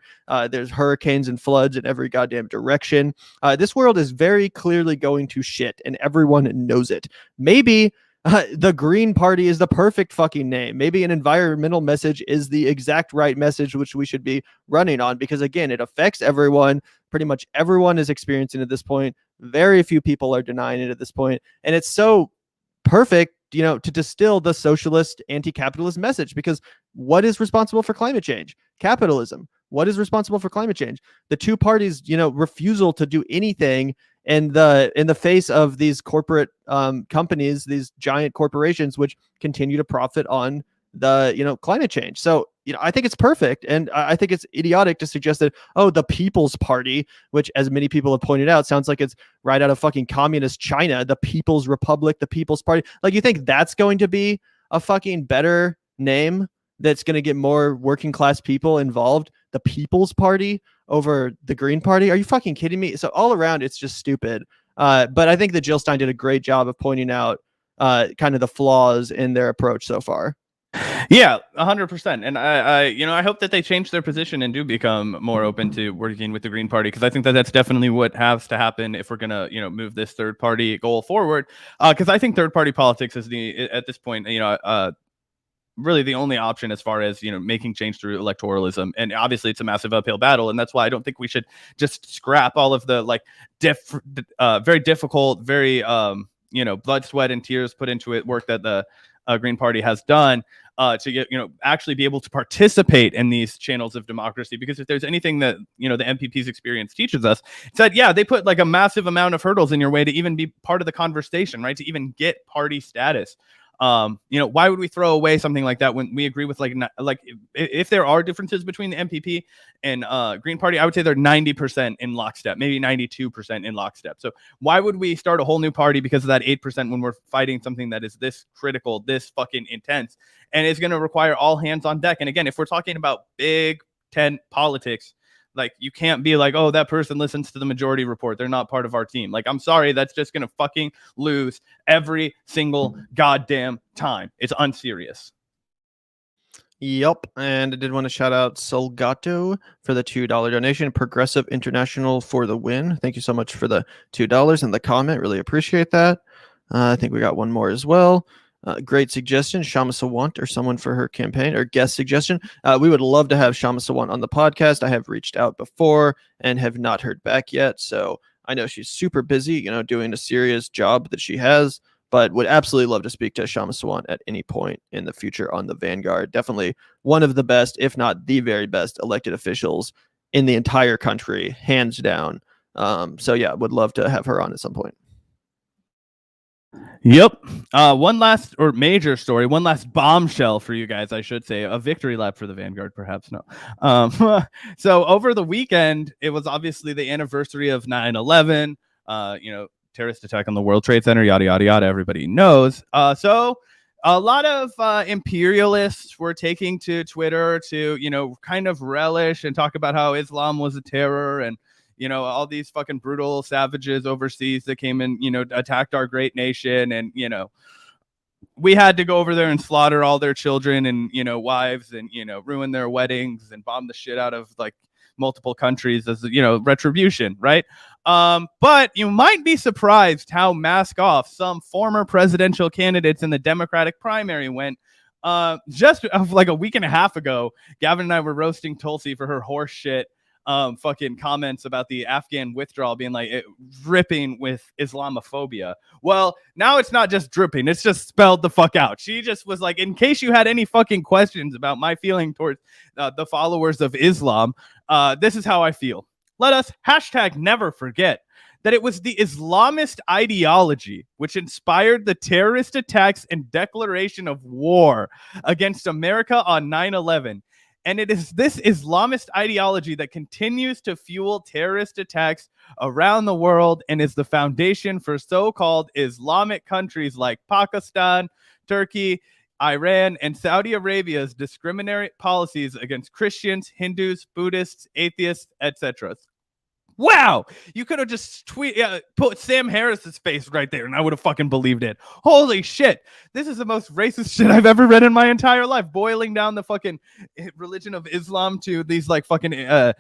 There's hurricanes and floods in every goddamn direction. This world is very clearly going to shit, and everyone knows it. Maybe the Green Party is the perfect fucking name. Maybe an environmental message is the exact right message which we should be running on, because again, it affects everyone. Pretty much everyone is experiencing it at this point. Very few people are denying it at this point. And it's so perfect, to distill the socialist anti-capitalist message, because what is responsible for climate change? Capitalism. What is responsible for climate change? The two parties, refusal to do anything in the face of these corporate companies, these giant corporations, which continue to profit on the, climate change. So, I think it's perfect. And I think it's idiotic to suggest that, the People's Party, which, as many people have pointed out, sounds like it's right out of fucking communist China, the People's Republic, the People's Party. You think that's going to be a fucking better name that's going to get more working class people involved? The People's Party over the Green Party? Are you fucking kidding me? So all around, it's just stupid. But I think that Jill Stein did a great job of pointing out kind of the flaws in their approach so far. Yeah, 100%. And I hope that they change their position and do become more open to working with the Green Party, because I think that that's definitely what has to happen if we're going to, move this third party goal forward. Because I think third party politics is at this point, really the only option as far as, you know, making change through electoralism. And obviously it's a massive uphill battle, and that's why I don't think we should just scrap all of the like very difficult, very you know, blood, sweat, and tears put into it work that the Green Party has done to get, you know, actually be able to participate in these channels of democracy. Because if there's anything that, you know, the MPP's experience teaches us, it's that, yeah, they put like a massive amount of hurdles in your way to even be part of the conversation, right? To even get party status. You know, why would we throw away something like that when we agree with like if there are differences between the MPP and Green Party, I would say they're 90% in lockstep, maybe 92% in lockstep. So why would we start a whole new party because of that 8% when we're fighting something that is this critical, this fucking intense, and is going to require all hands on deck? And again, if we're talking about big tent politics, like, you can't be like, oh, that person listens to the majority report, they're not part of our team. Like, I'm sorry, that's just gonna fucking lose every single goddamn time. It's unserious. Yep. And I did want to shout out Solgato for the $2 donation. Progressive International for the win. Thank you so much for the $2 and the comment. Really appreciate that. I think we got one more as well. Great suggestion, Shama Sawant, or someone for her campaign, or guest suggestion. We would love to have Shama Sawant on the podcast. I have reached out before and have not heard back yet. So I know she's super busy, you know, doing a serious job that she has, but would absolutely love to speak to Shama Sawant at any point in the future on the Vanguard. Definitely one of the best, if not the very best, elected officials in the entire country, hands down. So yeah, would love to have her on at some point. Yep. One last major story, one last bombshell for you guys, I should say. A victory lap for the Vanguard, perhaps. No. So over the weekend, it was obviously the anniversary of 9/11. You know, terrorist attack on the World Trade Center, yada yada yada. Everybody knows. So a lot of imperialists were taking to Twitter to, you know, kind of relish and talk about how Islam was a terror, and, you know, all these fucking brutal savages overseas that came and, you know, attacked our great nation. And, you know, we had to go over there and slaughter all their children and, you know, wives, and, you know, ruin their weddings and bomb the shit out of like multiple countries as, you know, retribution, right? But you might be surprised how mask off some former presidential candidates in the Democratic primary went. Just like a week and a half ago, Gavin and I were roasting Tulsi for her horse shit fucking comments about the Afghan withdrawal being like dripping with Islamophobia. Well, now it's not just dripping, it's just spelled the fuck out. She just was like, in case you had any fucking questions about my feeling towards the followers of Islam, this is how I feel. Let us #never forget that it was the Islamist ideology which inspired the terrorist attacks and declaration of war against America on 9/11. And it is this Islamist ideology that continues to fuel terrorist attacks around the world and is the foundation for so-called Islamic countries like Pakistan, Turkey, Iran, and Saudi Arabia's discriminatory policies against Christians, Hindus, Buddhists, atheists, etc. Wow, you could have just put Sam Harris's face right there and I would have fucking believed it. Holy shit. This is the most racist shit I've ever read in my entire life, boiling down the fucking religion of Islam to these like fucking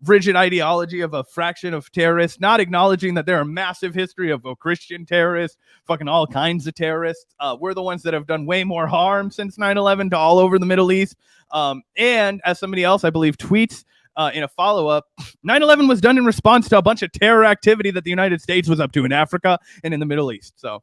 rigid ideology of a fraction of terrorists, not acknowledging that there are massive history of Christian terrorists, fucking all kinds of terrorists. We're the ones that have done way more harm since 9/11 to all over the Middle East. And as somebody else, I believe, tweets in a follow-up, 9/11 was done in response to a bunch of terror activity that the United States was up to in Africa and in the Middle East. So,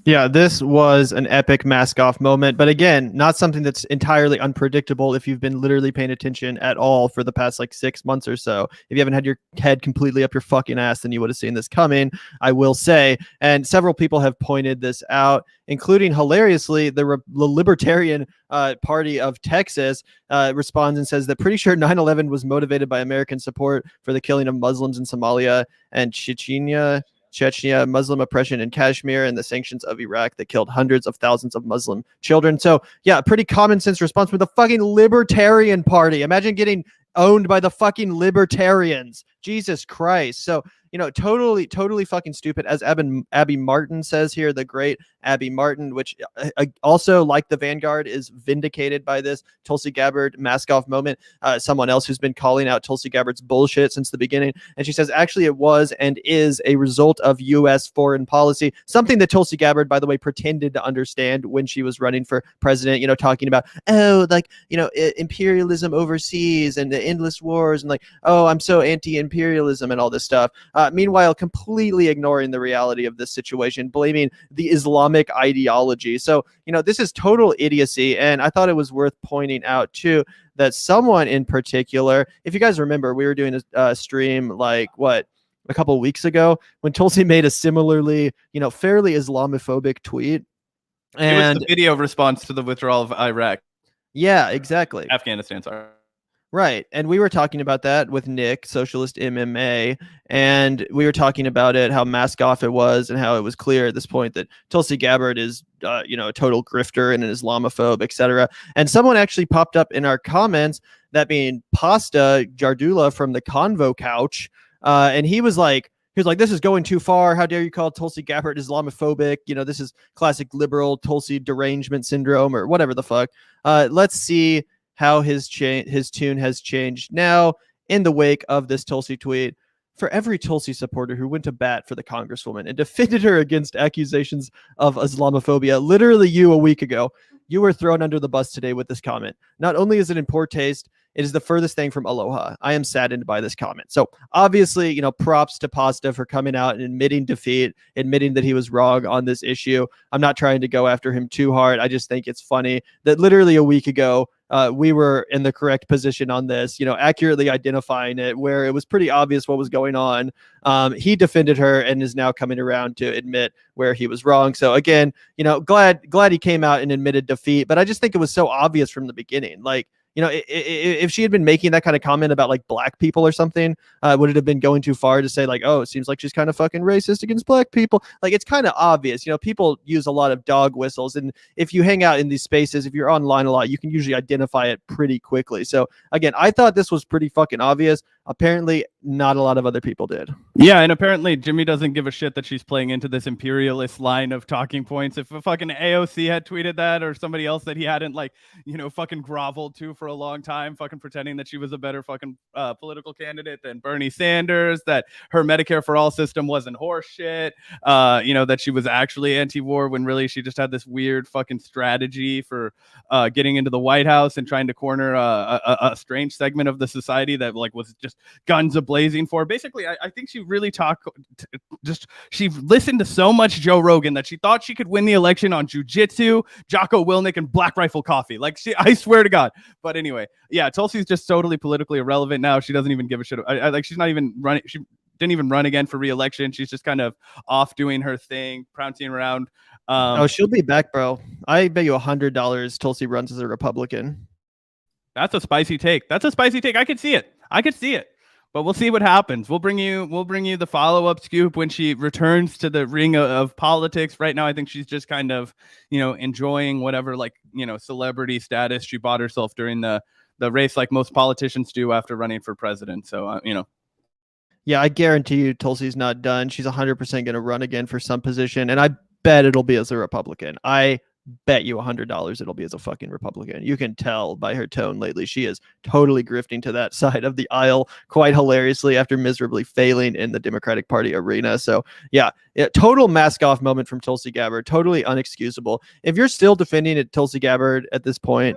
yeah, this was an epic mask-off moment. But again, not something that's entirely unpredictable if you've been literally paying attention at all for the past like 6 months or so. If you haven't had your head completely up your fucking ass, then you would have seen this coming, I will say. And several people have pointed this out, including, hilariously, the Libertarian Party of Texas responds and says that pretty sure 9/11 was motivated by American support for the killing of Muslims in Somalia and Chechnya, Muslim oppression in Kashmir, and the sanctions of Iraq that killed hundreds of thousands of Muslim children. So yeah, pretty common sense response with the fucking Libertarian Party. Imagine getting owned by the fucking libertarians. Jesus Christ. So, you know, totally fucking stupid. As Abby Martin says here, the great Abby Martin, which also, like the Vanguard, is vindicated by this Tulsi Gabbard mask off moment. Someone else who's been calling out Tulsi Gabbard's bullshit since the beginning. And she says, actually, it was and is a result of U.S. foreign policy, something that Tulsi Gabbard, by the way, pretended to understand when she was running for president, talking about, imperialism overseas and the endless wars and like, oh, I'm so anti-imperialism and all this stuff. Meanwhile, completely ignoring the reality of this situation, blaming the Islamic ideology. So, this is total idiocy. And I thought it was worth pointing out, too, that someone in particular, if you guys remember, we were doing a stream a couple of weeks ago when Tulsi made a similarly, fairly Islamophobic tweet. And it was the video response to the withdrawal of Iraq. Yeah, exactly. Afghanistan, sorry. Right. And we were talking about that with Nick, Socialist MMA, and we were talking about it, how mask off it was, and how it was clear at this point that Tulsi Gabbard is, a total grifter and an Islamophobe, etc. And someone actually popped up in our comments, that being Pasta Jardula from the Convo Couch, and he was like, this is going too far. How dare you call Tulsi Gabbard Islamophobic? This is classic liberal Tulsi derangement syndrome or whatever the fuck. Let's see how his tune has changed now in the wake of this Tulsi tweet. For every Tulsi supporter who went to bat for the Congresswoman and defended her against accusations of Islamophobia, literally you a week ago, you were thrown under the bus today with this comment. Not only is it in poor taste, it is the furthest thing from aloha. I am saddened by this comment. So obviously, props to Pasta for coming out and admitting defeat, admitting that he was wrong on this issue. I'm not trying to go after him too hard. I just think it's funny that literally a week ago, we were in the correct position on this, accurately identifying it, where it was pretty obvious what was going on. He defended her and is now coming around to admit where he was wrong. So again, glad he came out and admitted defeat, but I just think it was so obvious from the beginning. Like, if she had been making that kind of comment about like black people or something, would it have been going too far to say like, oh, it seems like she's kind of fucking racist against black people? Like, it's kind of obvious. People use a lot of dog whistles, and if you hang out in these spaces, if you're online a lot, you can usually identify it pretty quickly. So again, I thought this was pretty fucking obvious. Apparently not a lot of other people did. Yeah, and apparently Jimmy doesn't give a shit that she's playing into this imperialist line of talking points. If a fucking AOC had tweeted that, or somebody else that he hadn't fucking groveled to for a long time, fucking pretending that she was a better fucking political candidate than Bernie Sanders, that her Medicare for All system wasn't horse shit, that she was actually anti-war when really she just had this weird fucking strategy for getting into the White House and trying to corner a strange segment of the society that was just guns a-blazing for. Basically, I think she really she listened to so much Joe Rogan that she thought she could win the election on jujitsu, Jocko Willink, and Black Rifle Coffee. I swear to God. But anyway, yeah, Tulsi's just totally politically irrelevant now. She doesn't even give a shit. She's not even running. She didn't even run again for re-election. She's just kind of off doing her thing, prancing around. She'll be back, bro. I bet you $100 Tulsi runs as a Republican. That's a spicy take. I could see it. But we'll see what happens. We'll bring you the follow-up scoop when she returns to the ring of politics. Right now, I think she's just kind of, enjoying whatever celebrity status she bought herself during the race, like most politicians do after running for president. So, Yeah, I guarantee you Tulsi's not done. She's 100% going to run again for some position, and I bet it'll be as a Republican. I bet you $100 it'll be as a fucking Republican. You can tell by her tone lately. She is totally grifting to that side of the aisle quite hilariously after miserably failing in the Democratic Party arena. So yeah, total mask off moment from Tulsi Gabbard. Totally unexcusable. If you're still defending it, Tulsi Gabbard at this point,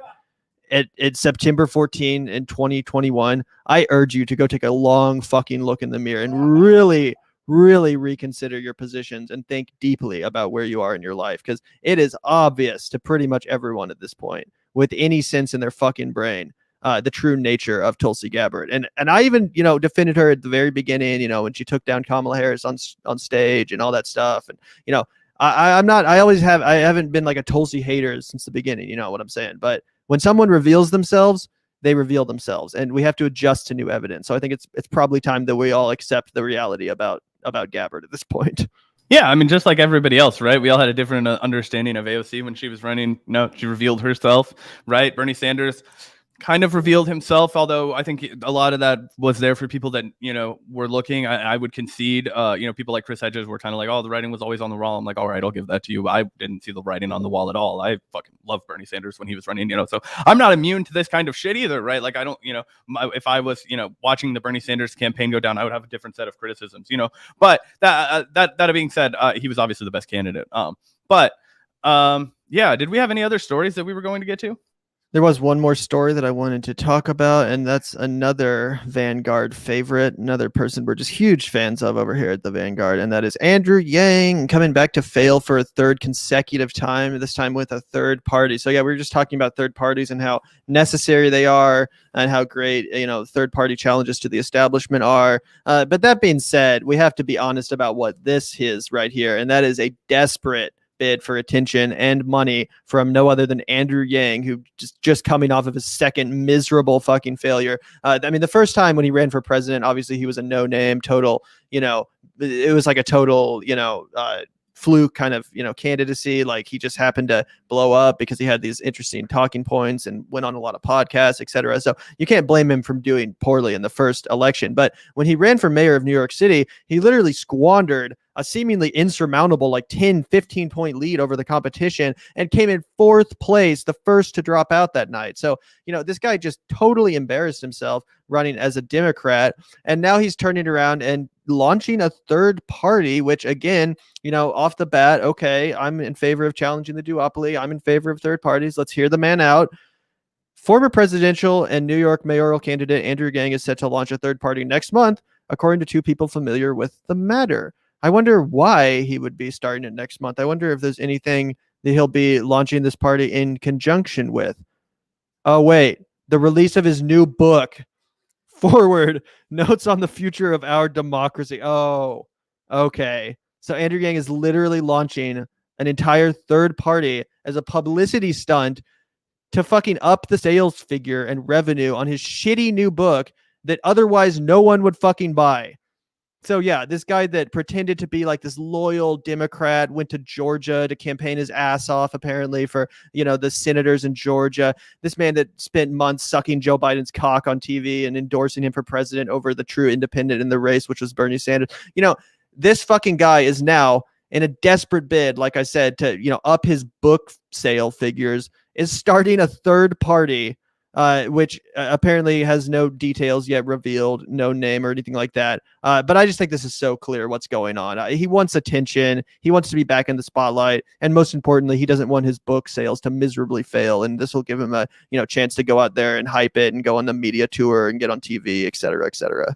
at September 14 in 2021, I urge you to go take a long fucking look in the mirror and really reconsider your positions and think deeply about where you are in your life, because it is obvious to pretty much everyone at this point with any sense in their fucking brain the true nature of Tulsi Gabbard. And I even defended her at the very beginning, when she took down Kamala Harris on stage and all that stuff. And I haven't been like a Tulsi hater since the beginning, you know what I'm saying? But when someone reveals themselves, they reveal themselves, and we have to adjust to new evidence. So I think it's probably time that we all accept the reality about Gabbard at this point. Yeah, I mean, just like everybody else, right? We all had a different understanding of AOC when she was running. She revealed herself, right? Bernie Sanders kind of revealed himself, although I think a lot of that was there for people that, you know, were looking. I would concede, you know, people like Chris Hedges were kind of like, oh, the writing was always on the wall. I'm like, all right, I'll give that to you. I didn't see the writing on the wall at all. I fucking loved Bernie Sanders when he was running, you know, so I'm not immune to this kind of shit either, right? Like, I don't, you know, if I was, you know, watching the Bernie Sanders campaign go down, I would have a different set of criticisms, you know, but that being said, he was obviously the best candidate. Yeah, did we have any other stories that we were going to get to? There was one more story that I wanted to talk about, and that's another Vanguard favorite, another person we're just huge fans of over here at the Vanguard, and that is Andrew Yang coming back to fail for a third consecutive time, this time with a third party. So yeah, we were just talking about third parties and how necessary they are and how great, you know, third party challenges to the establishment are. But that being said, we have to be honest about what this is right here, and that is a desperate bid for attention and money from no other than Andrew Yang, who just coming off of his second miserable fucking failure. I mean, the first time when he ran for president, obviously he was a no-name, total, you know, it was like a total, you know, fluke kind of, you know, candidacy. Like he just happened to blow up because he had these interesting talking points and went on a lot of podcasts, etc. So you can't blame him from doing poorly in the first election. But when he ran for mayor of New York City, he literally squandered a seemingly insurmountable like 10, 15 point lead over the competition and came in fourth place, the first to drop out that night. So, you know, this guy just totally embarrassed himself running as a Democrat. And now he's turning around and launching a third party, which again, you know, off the bat, okay, I'm in favor of challenging the duopoly. I'm in favor of third parties. Let's hear the man out. Former presidential and New York mayoral candidate Andrew Yang is set to launch a third party next month, according to two people familiar with the matter. I wonder why he would be starting it next month. I wonder if there's anything that he'll be launching this party in conjunction with. Oh, wait, the release of his new book, Forward, Notes on the Future of Our Democracy. Oh, okay. So Andrew Yang is literally launching an entire third party as a publicity stunt to fucking up the sales figure and revenue on his shitty new book that otherwise no one would fucking buy. So yeah, this guy that pretended to be like this loyal Democrat went to Georgia to campaign his ass off, apparently, for, you know, the senators in Georgia. This man that spent months sucking Joe Biden's cock on TV and endorsing him for president over the true independent in the race, which was Bernie Sanders. You know, this fucking guy is now in a desperate bid, like I said, to, you know, up his book sale figures, is starting a third party, which apparently has no details yet revealed, no name or anything like that. But I just think this is so clear what's going on. He wants attention. He wants to be back in the spotlight. And most importantly, he doesn't want his book sales to miserably fail. And this will give him a, you know, chance to go out there and hype it and go on the media tour and get on TV, et cetera, et cetera.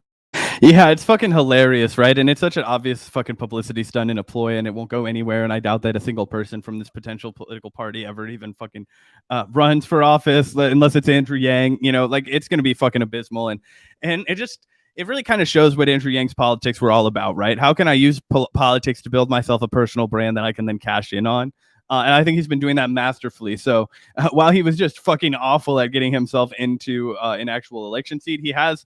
Yeah, it's fucking hilarious, right? And it's such an obvious fucking publicity stunt and a ploy, and it won't go anywhere. And I doubt that a single person from this potential political party ever even fucking runs for office, unless it's Andrew Yang. You know, like, it's going to be fucking abysmal. And it really kind of shows what Andrew Yang's politics were all about, right? How can I use politics to build myself a personal brand that I can then cash in on? And I think he's been doing that masterfully. So while he was just fucking awful at getting himself into an actual election seat, he has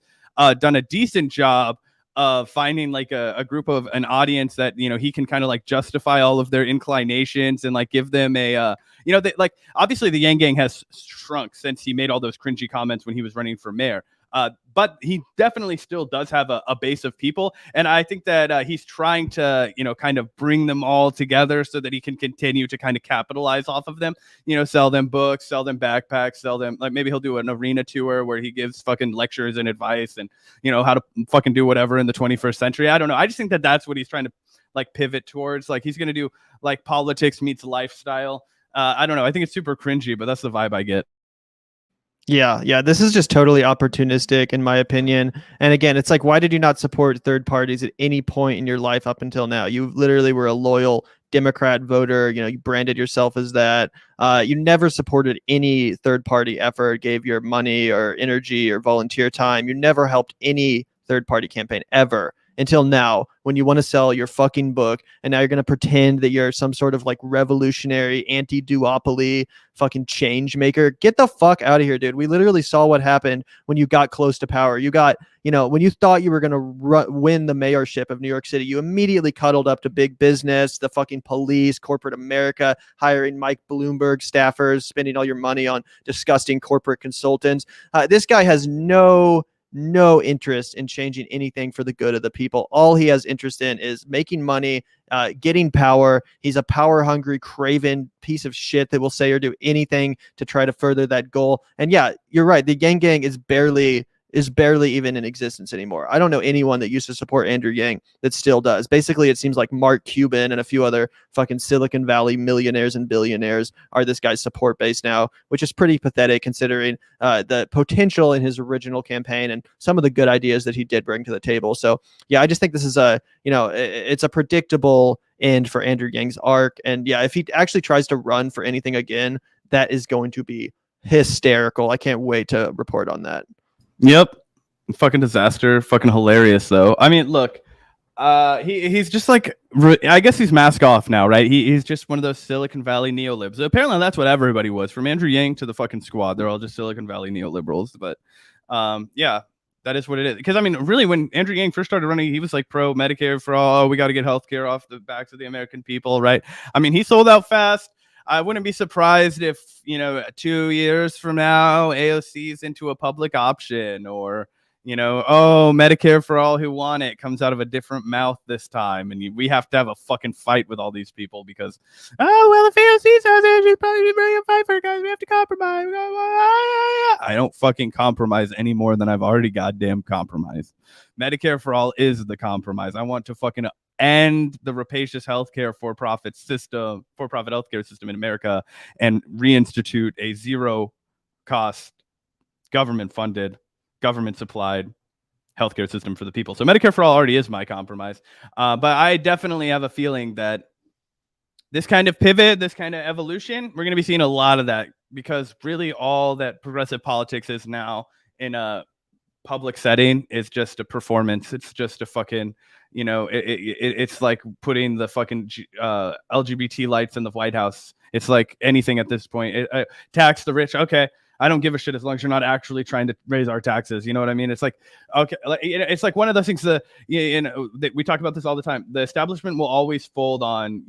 done a decent job of finding like a group of an audience that, you know, he can kind of like justify all of their inclinations and like give them a, you know, like obviously the Yang Gang has shrunk since he made all those cringy comments when he was running for mayor. But he definitely still does have a base of people. And I think that he's trying to, you know, kind of bring them all together so that he can continue to kind of capitalize off of them, you know, sell them books, sell them backpacks, sell them, like, maybe he'll do an arena tour where he gives fucking lectures and advice and, you know, how to fucking do whatever in the 21st century. I don't know. I just think that that's what he's trying to like pivot towards. Like, he's going to do like politics meets lifestyle. I don't know. I think it's super cringy, but that's the vibe I get. Yeah, this is just totally opportunistic, in my opinion. And again, it's like, why did you not support third parties at any point in your life up until now? You literally were a loyal Democrat voter. You know, you branded yourself as that. You never supported any third party effort, gave your money or energy or volunteer time. You never helped any third party campaign ever. until now, when you want to sell your fucking book, and now you're going to pretend that you're some sort of like revolutionary anti-duopoly fucking change maker. Get the fuck out of here, dude. We literally saw what happened when you got close to power. You got, when you thought you were going to win the mayorship of New York City, you immediately cuddled up to big business, the fucking police, corporate America, hiring Mike Bloomberg staffers, spending all your money on disgusting corporate consultants. This guy has no interest in changing anything for the good of the people. All he has interest in is making money, getting power. He's a power hungry, craven piece of shit that will say or do anything to try to further that goal. And yeah, you're right. The Yang Gang is barely even in existence anymore. I don't know anyone that used to support Andrew Yang that still does. Basically, it seems like Mark Cuban and a few other fucking Silicon Valley millionaires and billionaires are this guy's support base now, which is pretty pathetic considering the potential in his original campaign and some of the good ideas that he did bring to the table. So yeah, I just think this is it's a predictable end for Andrew Yang's arc. And yeah, if he actually tries to run for anything again, that is going to be hysterical. I can't wait to report on that. Yep. Fucking disaster. Fucking hilarious, though. I mean, look, he's just like, I guess he's mask off now, right? He's just one of those Silicon Valley neolibs. Apparently, that's what everybody was. From Andrew Yang to the fucking squad, they're all just Silicon Valley neoliberals. But yeah, that is what it is. Because, I mean, really, when Andrew Yang first started running, he was like pro Medicare for all. We got to get healthcare off the backs of the American people, right? I mean, he sold out fast. I wouldn't be surprised if, 2 years from now, AOC's into a public option or, Medicare for all who want it comes out of a different mouth this time. And we have to have a fucking fight with all these people because, if AOC says it, she's probably bring a fight for it, guys. We have to compromise. I don't fucking compromise any more than I've already goddamn compromised. Medicare for all is the compromise. I want to fucking end the rapacious healthcare for-profit healthcare system in America and reinstitute a zero-cost, government-funded, government-supplied healthcare system for the people. So Medicare for all already is my compromise. But I definitely have a feeling that this kind of pivot, this kind of evolution, we're going to be seeing a lot of that because really all that progressive politics is now in a public setting is just a performance. It's just a fucking, it's like putting the fucking LGBT lights in the White House. It's like anything at this point. Tax the rich. Okay, I don't give a shit as long as you're not actually trying to raise our taxes. You know what I mean? It's like, okay, it's like one of those things that we talk about this all the time. The establishment will always fold on,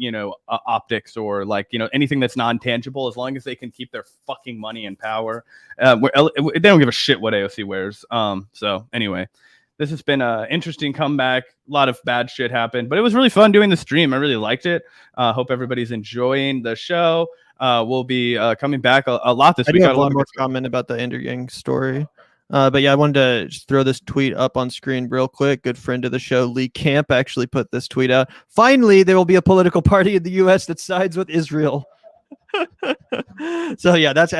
optics or like, anything that's non-tangible as long as they can keep their fucking money and power. They don't give a shit what AOC wears. So anyway, this has been an interesting comeback. A lot of bad shit happened, but it was really fun doing the stream. I really liked it. Hope everybody's enjoying the show. We'll be coming back a lot this week. I have one more comment about the Andrew Yang story. But yeah, I wanted to just throw this tweet up on screen real quick. Good friend of the show, Lee Camp, actually put this tweet out. Finally, there will be a political party in the U.S. that sides with Israel. So yeah, that's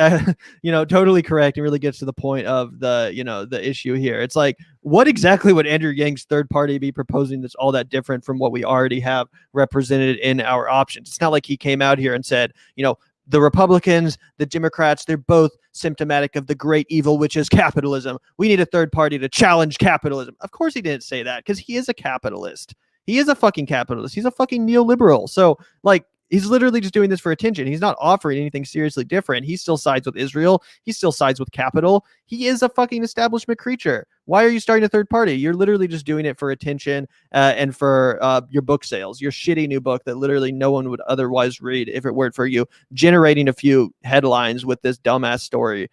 totally correct. It really gets to the point of the issue here. It's like, what exactly would Andrew Yang's third party be proposing that's all that different from what we already have represented in our options? It's not like he came out here and said, the Republicans, the Democrats, they're both symptomatic of the great evil, which is capitalism. We need a third party to challenge capitalism. Of course he didn't say that because he is a capitalist. He is a fucking capitalist. He's a fucking neoliberal. So like, he's literally just doing this for attention. He's not offering anything seriously different. He still sides with Israel. He still sides with capital. He is a fucking establishment creature. Why are you starting a third party? You're literally just doing it for attention and for your book sales, your shitty new book that literally no one would otherwise read if it weren't for you generating a few headlines with this dumbass story.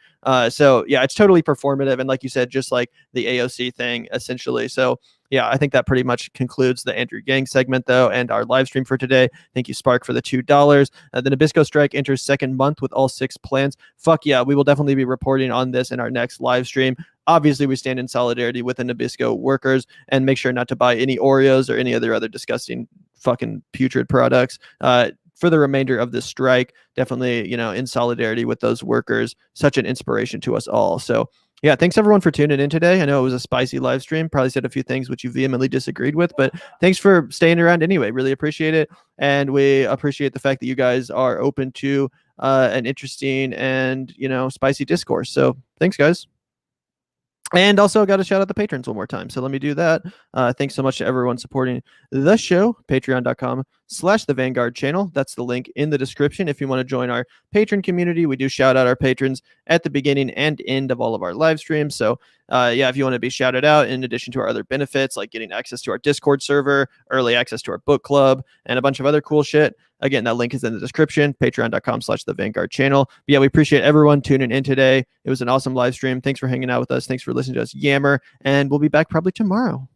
So yeah, it's totally performative. And like you said, just like the AOC thing, essentially. So yeah, I think that pretty much concludes the Andrew Yang segment, though, and our live stream for today. Thank you, Spark, for the $2. The Nabisco strike enters second month with all 6 plans. Fuck yeah, we will definitely be reporting on this in our next live stream. Obviously, we stand in solidarity with the Nabisco workers, and make sure not to buy any Oreos or any other disgusting fucking putrid products. For the remainder of this strike, definitely, in solidarity with those workers. Such an inspiration to us all. So yeah, thanks everyone for tuning in today. I know it was a spicy live stream. Probably said a few things which you vehemently disagreed with, but thanks for staying around anyway. Really appreciate it. And we appreciate the fact that you guys are open to an interesting and, spicy discourse. So thanks, guys. And also got to shout out the patrons one more time. So let me do that. Thanks so much to everyone supporting the show. Patreon.com/the Vanguard channel. That's the link in the description. If you want to join our patron community, we do shout out our patrons at the beginning and end of all of our live streams. So if you want to be shouted out, in addition to our other benefits, like getting access to our Discord server, early access to our book club, and a bunch of other cool shit. Again, that link is in the description, patreon.com/the Vanguard channel. But yeah, we appreciate everyone tuning in today. It was an awesome live stream. Thanks for hanging out with us. Thanks for listening to us yammer. And we'll be back probably tomorrow.